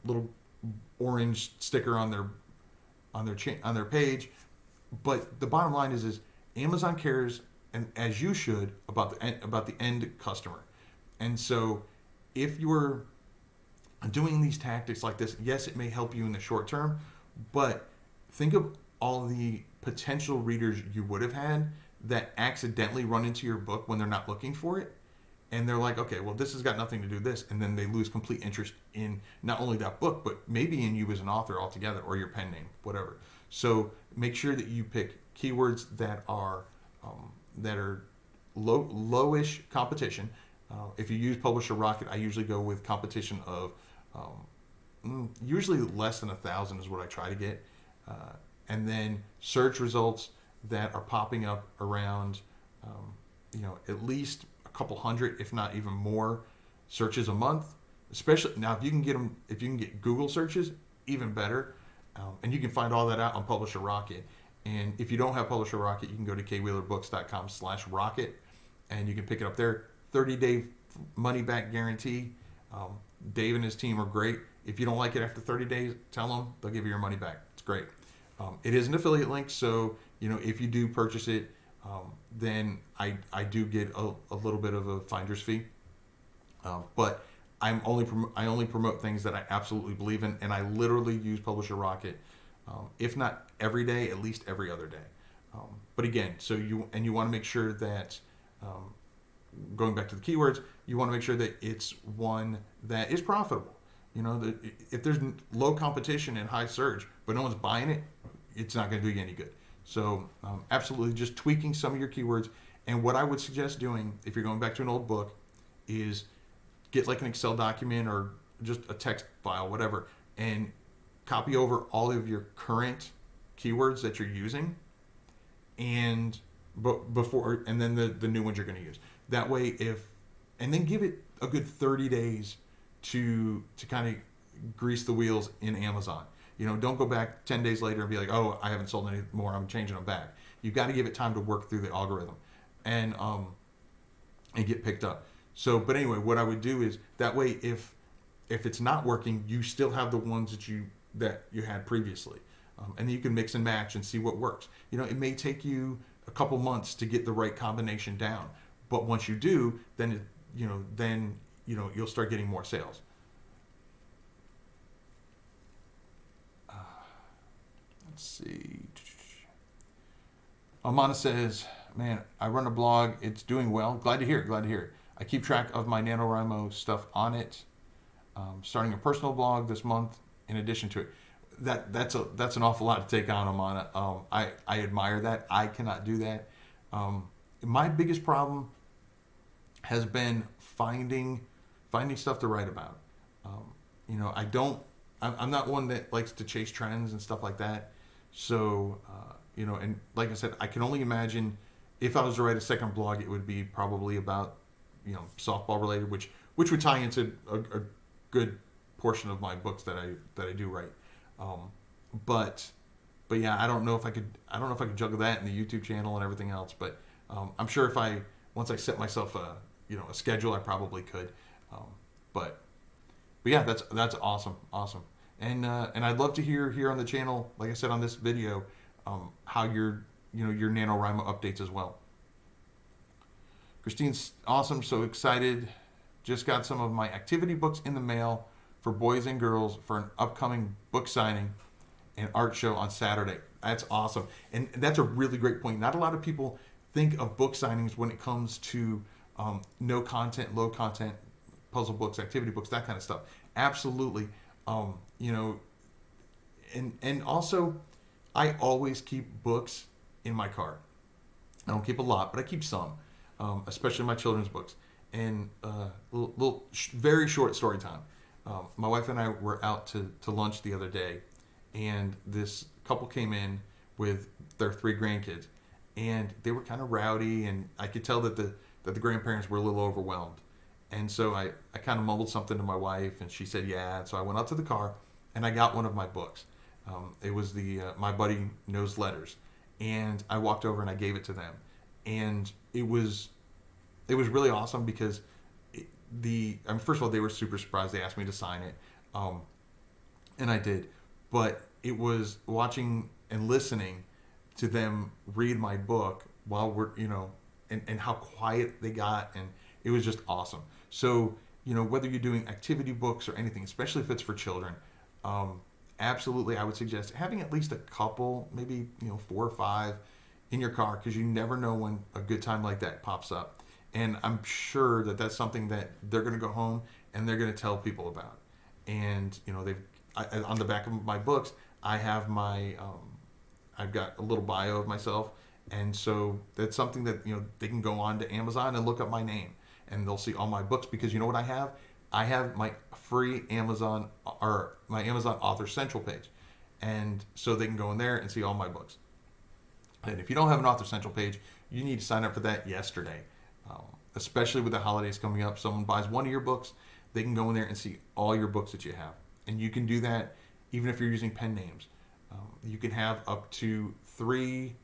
little orange sticker on their page. But the bottom line is Amazon cares, and as you should, about the end customer. And so if you're doing these tactics like this, yes, it may help you in the short term, but think of all the potential readers you would have had that accidentally run into your book when they're not looking for it. And they're like, okay, well, this has got nothing to do with this. And then they lose complete interest in not only that book, but maybe in you as an author altogether, or your pen name, whatever. So make sure that you pick keywords that are lowish competition. If you use Publisher Rocket, I usually go with competition of usually less than 1,000 is what I try to get. And then search results that are popping up around, at least a couple hundred, if not even more, searches a month. Especially now, if you can get Google searches, even better. And you can find all that out on Publisher Rocket. And if you don't have Publisher Rocket, you can go to kwheelerbooks.com/rocket, and you can pick it up there. 30-day money-back guarantee. Dave and his team are great. If you don't like it after 30 days, tell them. They'll give you your money back. It's great. It is an affiliate link, so if you do purchase it, then I do get a little bit of a finder's fee. But I only promote things that I absolutely believe in, and I literally use Publisher Rocket, if not every day, at least every other day. But again, so you want to make sure that, going back to the keywords, you want to make sure that it's one that is profitable. If there's low competition and high search, but no one's buying it, it's not going to do you any good. So absolutely just tweaking some of your keywords. And what I would suggest doing, if you're going back to an old book, is get like an Excel document or just a text file, whatever, and copy over all of your current keywords that you're using, and then the new ones you're going to use. That way, and then give it a good 30 days to kind of grease the wheels in Amazon. Don't go back 10 days later and be like, oh, I haven't sold any more, I'm changing them back. You've got to give it time to work through the algorithm and get picked up. So, but anyway, what I would do is that way, if it's not working, you still have the ones that you had previously, and then you can mix and match and see what works. It may take you a couple months to get the right combination down, but once you do, then you'll start getting more sales. Let's see. Amana says, man, I run a blog. It's doing well. Glad to hear it. I keep track of my NaNoWriMo stuff on it. Starting a personal blog this month in addition to it. That's an awful lot to take on, Amana. I admire that. I cannot do that. My biggest problem has been finding stuff to write about. I'm not one that likes to chase trends and stuff like that. So, and like I said, I can only imagine if I was to write a second blog, it would be probably about, softball related, which would tie into a good portion of my books that I do write. But yeah, I don't know if I could juggle that and the YouTube channel and everything else. But I'm sure once I set myself a schedule, I probably could. But yeah, that's awesome. And I'd love to hear here on the channel, like I said on this video, how your NaNoWriMo updates as well. Christine's awesome, so excited. Just got some of my activity books in the mail for boys and girls for an upcoming book signing and art show on Saturday. That's awesome. And that's a really great point. Not a lot of people think of book signings when it comes to no content, low content, puzzle books, activity books, that kind of stuff. Absolutely. And also, I always keep books in my car. I don't keep a lot, but I keep some, especially my children's books. And very short story time. My wife and I were out to lunch the other day, and this couple came in with their 3 grandkids, and they were kind of rowdy, and I could tell that the that the grandparents were a little overwhelmed. And so I kind of mumbled something to my wife, and she said, yeah. And so I went out to the car, and I got one of my books. It was the My Buddy Knows Letters. And I walked over and I gave it to them. And it was really awesome because first of all, they were super surprised. They asked me to sign it. And I did. But it was watching and listening to them read my book while we're, and how quiet they got. And it was just awesome. So, whether you're doing activity books or anything, especially if it's for children, absolutely, I would suggest having at least a couple, maybe 4 or 5 in your car, because you never know when a good time like that pops up. And I'm sure that that's something that they're going to go home and they're going to tell people about. And on the back of my books, I have I've got a little bio of myself, and so that's something that they can go on to Amazon and look up my name, and they'll see all my books, because you know what I have? I have my free Amazon, or my Amazon Author Central page. And so they can go in there and see all my books. And if you don't have an Author Central page, you need to sign up for that yesterday. Especially with the holidays coming up, someone buys one of your books, they can go in there and see all your books that you have. And you can do that even if you're using pen names. You can have up to 3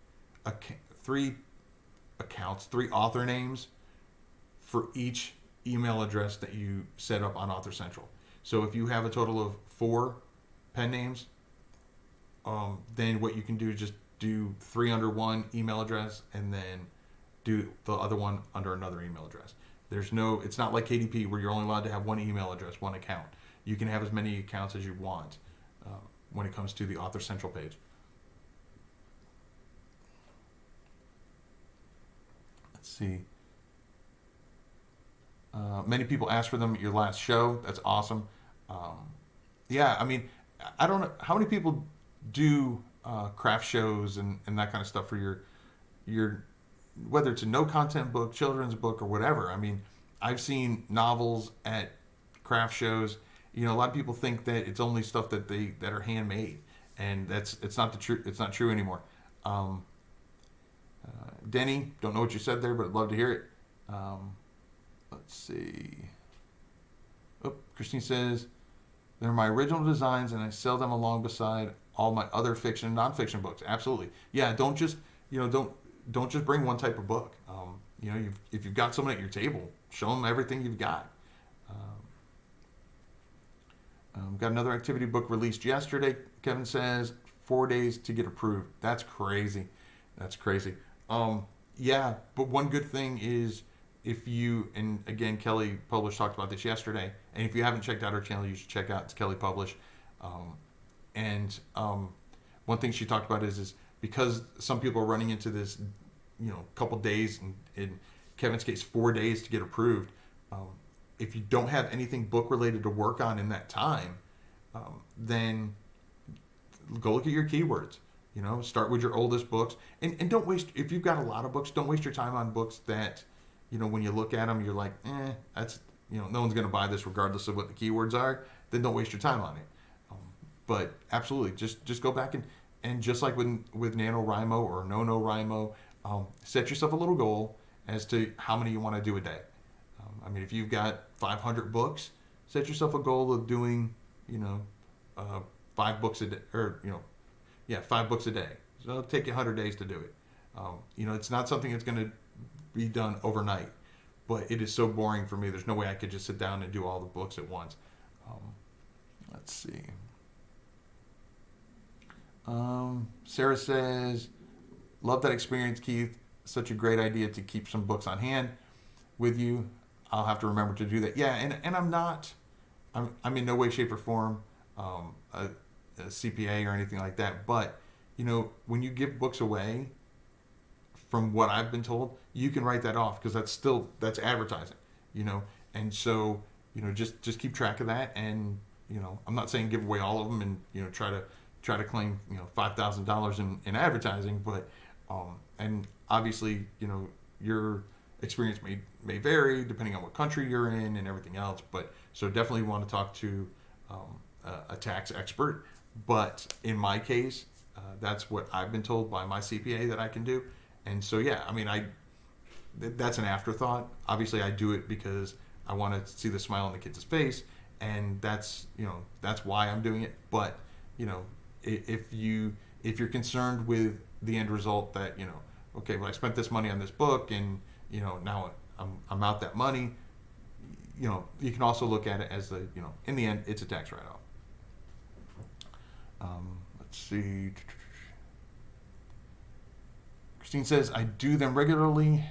accounts, 3 author names for each email address that you set up on Author Central. So if you have a total of 4 pen names, then what you can do is just do 3 under one email address, and then do the other one under another email address. It's not like KDP where you're only allowed to have 1 email address, 1 account. You can have as many accounts as you want when it comes to the Author Central page. Let's see. Many people asked for them at your last show. That's awesome. Yeah, I mean, I don't know how many people do craft shows and that kind of stuff for your whether it's a no content book, children's book, or whatever. I mean, I've seen novels at craft shows. A lot of people think that it's only stuff that are handmade, and it's not true anymore. Denny, don't know what you said there, but I'd love to hear it. Let's see. Christine says, they're my original designs, and I sell them along beside all my other fiction and nonfiction books. Absolutely. Yeah, don't just bring one type of book. If you've got someone at your table, show them everything you've got. Got another activity book released yesterday. Kevin says 4 days to get approved. That's crazy. Yeah, but one good thing is, if you, and again, Kelly Publish talked about this yesterday, and if you haven't checked out her channel, you should check out, it's Kelly Publish. One thing she talked about is because some people are running into this, couple days, and in Kevin's case, 4 days to get approved. If you don't have anything book related to work on in that time, then go look at your keywords. Start with your oldest books, and don't waste, if you've got a lot of books, don't waste your time on books that, when you look at them, you're like, that's, no one's going to buy this regardless of what the keywords are. Then don't waste your time on it. But absolutely, just go back and just like with NaNoWriMo or NoNoWriMo, set yourself a little goal as to how many you want to do a day. If you've got 500 books, set yourself a goal of doing, 5 books a day, or 5 books a day. So it'll take you 100 days to do it. It's not something that's going to be done overnight, but it is so boring for me. There's no way I could just sit down and do all the books at once. Let's see. Sarah says, love that experience, Keith. Such a great idea to keep some books on hand with you. I'll have to remember to do that. Yeah, and I'm in no way, shape, or form a CPA or anything like that. But, when you give books away, from what I've been told, you can write that off, because that's advertising, And so, just keep track of that. And, I'm not saying give away all of them and, try to claim, $5,000 in advertising, but, and obviously, your experience may vary depending on what country you're in and everything else. But so definitely want to talk to a tax expert. But in my case, that's what I've been told by my CPA that I can do. And so, yeah, that's an afterthought. Obviously, I do it because I want to see the smile on the kid's face, and that's why I'm doing it. But if you're concerned with the end result, that okay, well, I spent this money on this book, and now I'm out that money. You can also look at it as in the end, it's a tax write-off. Let's see. Christine says, I do them regularly,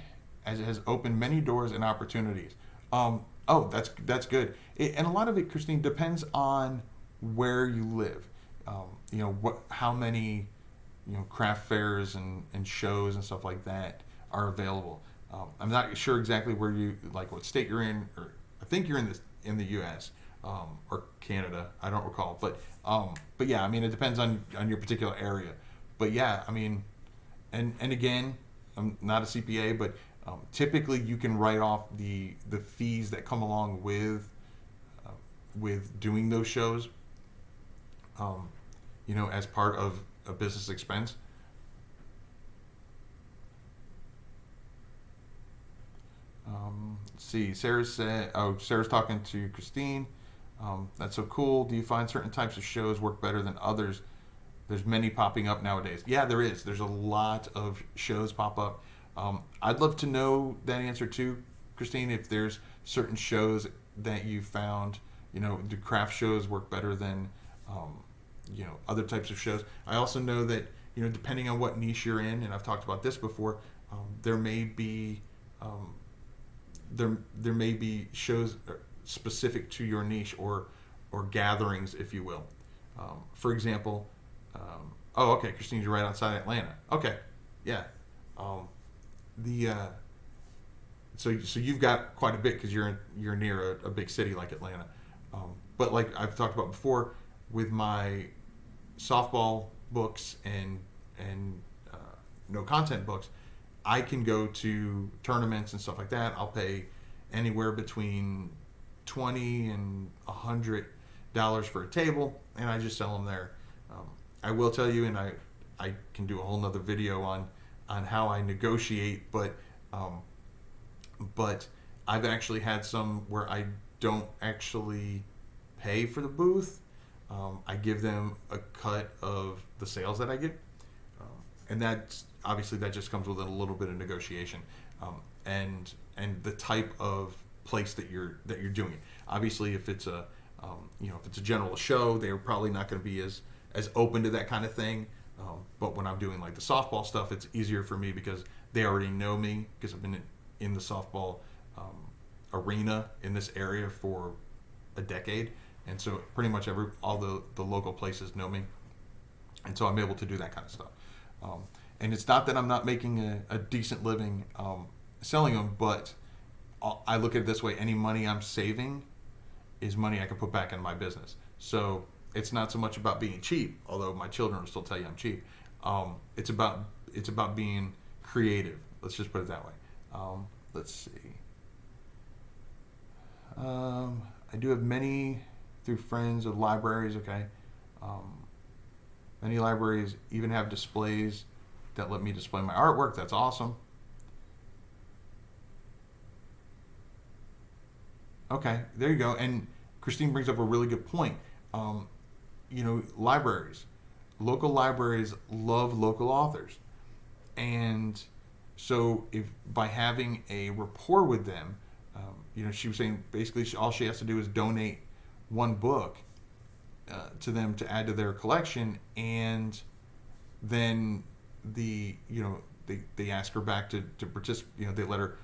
as it has opened many doors and opportunities. Oh, that's good. And a lot of it, Christine, depends on where you live. How many craft fairs and shows and stuff like that are available. I'm not sure exactly where what state you're in, or I think you're in the U.S. Or Canada. I don't recall, but yeah, I mean, it depends on your particular area. But yeah, I mean, and again, I'm not a CPA, but typically you can write off the fees that come along with doing those shows, as part of a business expense. Let's see. Sarah's talking to Christine. That's so cool. Do you find certain types of shows work better than others? There's many popping up nowadays. Yeah, there is. There's a lot of shows pop up. I'd love to know that answer too, Christine. If there's certain shows that you found, do craft shows work better than, other types of shows? I also know that, depending on what niche you're in, and I've talked about this before, there may be shows specific to your niche or gatherings, if you will. For example, okay, Christine, you're right outside Atlanta. Okay, yeah. So you've got quite a bit because you're near a big city like Atlanta. But like I've talked about before, with my softball books and no content books, I can go to tournaments and stuff like that. I'll pay anywhere between $20 and $100 for a table, and I just sell them there. I will tell you, and I can do a whole nother video on how I negotiate, but I've actually had some where I don't actually pay for the booth. I give them a cut of the sales that I get, and that's obviously that just comes with a little bit of negotiation, and the type of place that you're doing it. Obviously, if it's a general show, they're probably not going to be as open to that kind of thing. But when I'm doing like the softball stuff, it's easier for me because they already know me, because I've been in the softball arena in this area for a decade, and so pretty much all the local places know me, and so I'm able to do that kind of stuff. And it's not that I'm not making a decent living selling them, but I look at it this way: any money I'm saving is money I can put back in my business. So it's not so much about being cheap, although my children will still tell you I'm cheap. It's about being creative. Let's just put it that way. Let's see. I do have many through friends of libraries. Okay. Many libraries even have displays that let me display my artwork. That's awesome. Okay, there you go. And Christine brings up a really good point. Libraries, local libraries love local authors, and so if by having a rapport with them, she was saying basically all she has to do is donate one book to them to add to their collection, and then they ask her back to participate. They let her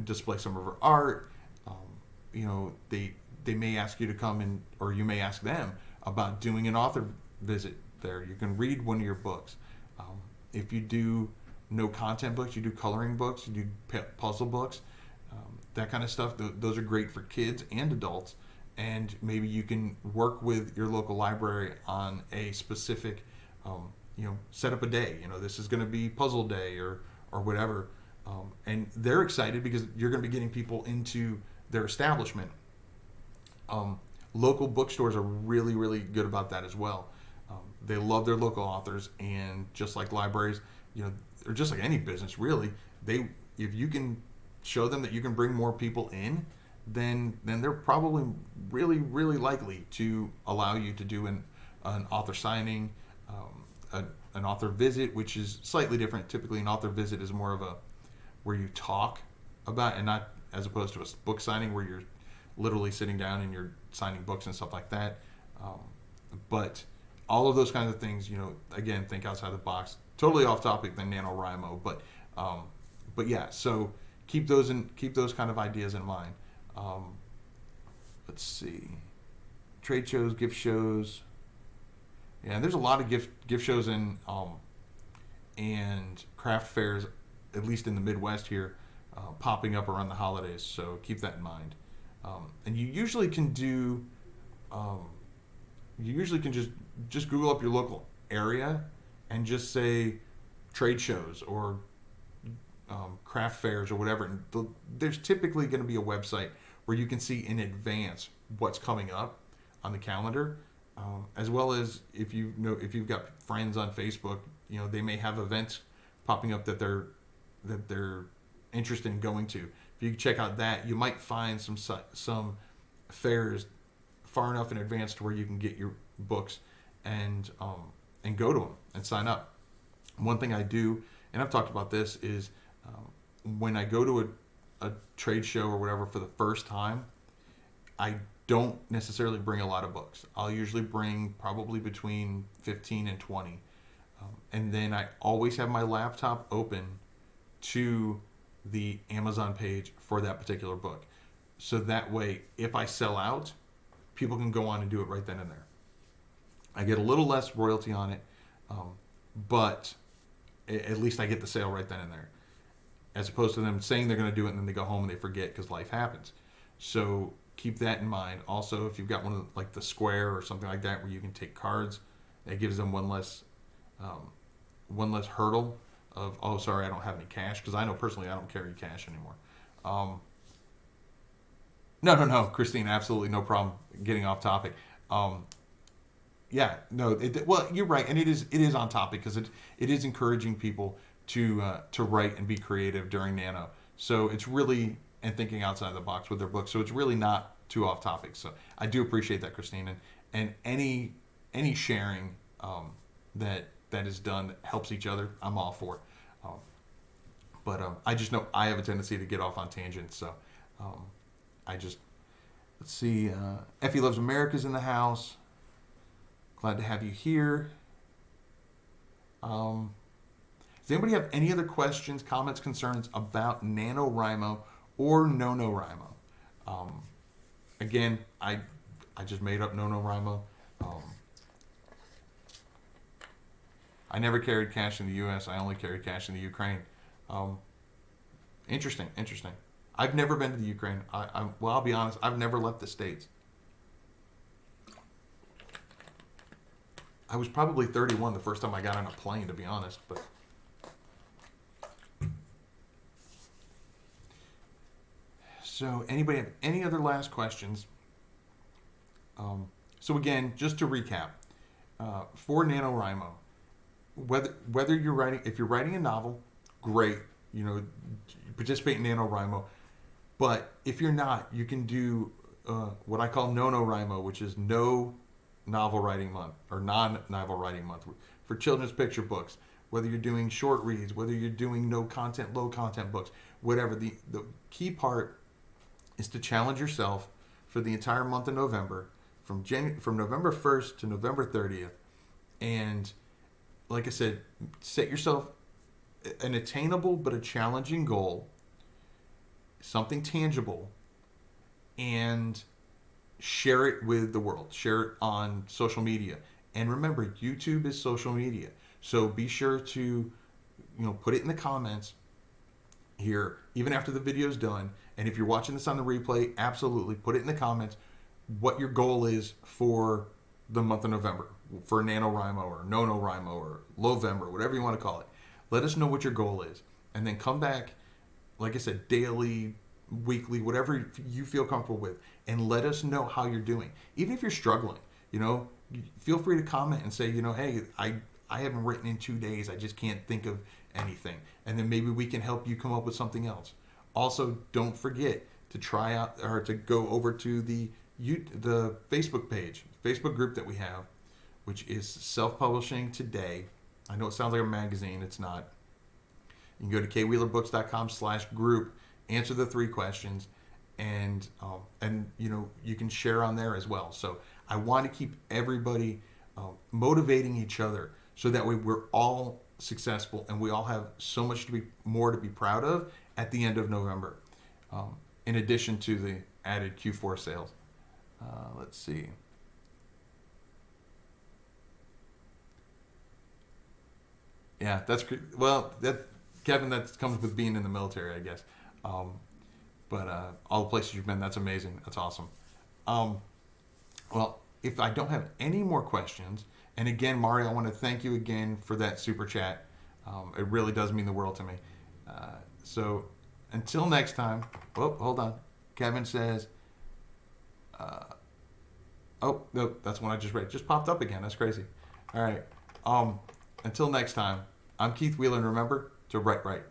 display some of her art. They may ask you to come in, or you may ask them about doing an author visit there. You can read one of your books. If you do no content books, you do coloring books, you do puzzle books, that kind of stuff. Those are great for kids and adults. And maybe you can work with your local library on a specific, set up a day. This is going to be puzzle day or whatever. And they're excited because you're going to be getting people into their establishment. Local bookstores are really, really good about that as well. They love their local authors, and just like libraries, or just like any business really, they if you can show them that you can bring more people in, then they're probably really, really likely to allow you to do an author signing, an author visit, which is slightly different. Typically, an author visit is more of a where you talk about, and not as opposed to a book signing where you're literally sitting down and you're signing books and stuff like that. But all of those kinds of things, again, think outside the box. Totally off topic than NaNoWriMo, but yeah. So keep those kind of ideas in mind. Let's see, trade shows, gift shows. Yeah, and there's a lot of gift shows and craft fairs, at least in the Midwest here, popping up around the holidays. So keep that in mind. And you usually can just Google up your local area and just say trade shows or craft fairs or whatever. And there's typically going to be a website where you can see in advance what's coming up on the calendar, as well as if you've got friends on Facebook, they may have events popping up that they're interested in going to. If you check out that, you might find some fairs far enough in advance to where you can get your books and go to them and sign up. One thing I do, and I've talked about this, is when I go to a trade show or whatever for the first time, I don't necessarily bring a lot of books. I'll usually bring probably between 15 and 20. And then I always have my laptop open to the Amazon page for that particular book. So that way, if I sell out, people can go on and do it right then and there. I get a little less royalty on it, but at least I get the sale right then and there, as opposed to them saying they're going to do it and then they go home and they forget because life happens. So keep that in mind. Also, if you've got one of like the Square or something like that where you can take cards, that gives them one less hurdle of, oh, sorry, I don't have any cash, because I know personally I don't carry cash anymore. No, Christine, absolutely no problem getting off topic. Yeah, no, well, you're right, and it is on topic because it is encouraging people to write and be creative during Nano. So it's really, and thinking outside the box with their books. So it's really not too off topic. So I do appreciate that, Christine, and any sharing that is done that helps each other, I'm all for it. But I just know I have a tendency to get off on tangents. So let's see. Effie Loves America's in the house. Glad to have you here. Does anybody have any other questions, comments, concerns about NaNoWriMo or NoNoWriMo? Again, I just made up NoNoWriMo. I never carried cash in the U.S. I only carried cash in the Ukraine. Interesting. I've never been to the Ukraine. I'll be honest, I've never left the States. I was probably 31 the first time I got on a plane, to be honest. But so, anybody have any other last questions? So again, just to recap, for NaNoWriMo, whether you're writing, if you're writing a novel, great, participate in NaNoWriMo. But if you're not, you can do what I call NoNoWriMo, which is No Novel Writing Month, or Non-Novel Writing Month, for children's picture books. Whether you're doing short reads, whether you're doing no content, low content books, whatever. The key part is to challenge yourself for the entire month of November, from November 1st to November 30th, and like I said, set yourself an attainable but a challenging goal, something tangible, and share it with the world. Share it on social media. And remember, YouTube is social media. So be sure to, put it in the comments here, even after the video's done. And if you're watching this on the replay, absolutely put it in the comments what your goal is for the month of November, for NaNoWriMo or NoNoWriMo or Lovember, whatever you want to call it. Let us know what your goal is. And then come back, like I said, daily, weekly, whatever you feel comfortable with, and let us know how you're doing. Even if you're struggling, feel free to comment and say, hey, I haven't written in 2 days. I just can't think of anything, and then maybe we can help you come up with something else. Also, don't forget to try out or to go over to the Facebook page, Facebook group that we have, which is Self-Publishing Today. I know it sounds like a magazine. It's not. You can go to kwheelerbooks.com/group, answer the 3 questions, and you can share on there as well. So I want to keep everybody motivating each other, so that way we're all successful and we all have so much more to be proud of at the end of November. In addition to the added Q4 sales. Let's see. Yeah, that's great. Well, Kevin, that comes with being in the military, I guess. But all the places you've been, that's amazing. That's awesome. Well, if I don't have any more questions, and again, Mario, I want to thank you again for that super chat. It really does mean the world to me. So until next time. Oh, hold on. Kevin says, oh, no, that's one I just read. It just popped up again. That's crazy. All right. Until next time, I'm Keith Wheeler, and remember to write right.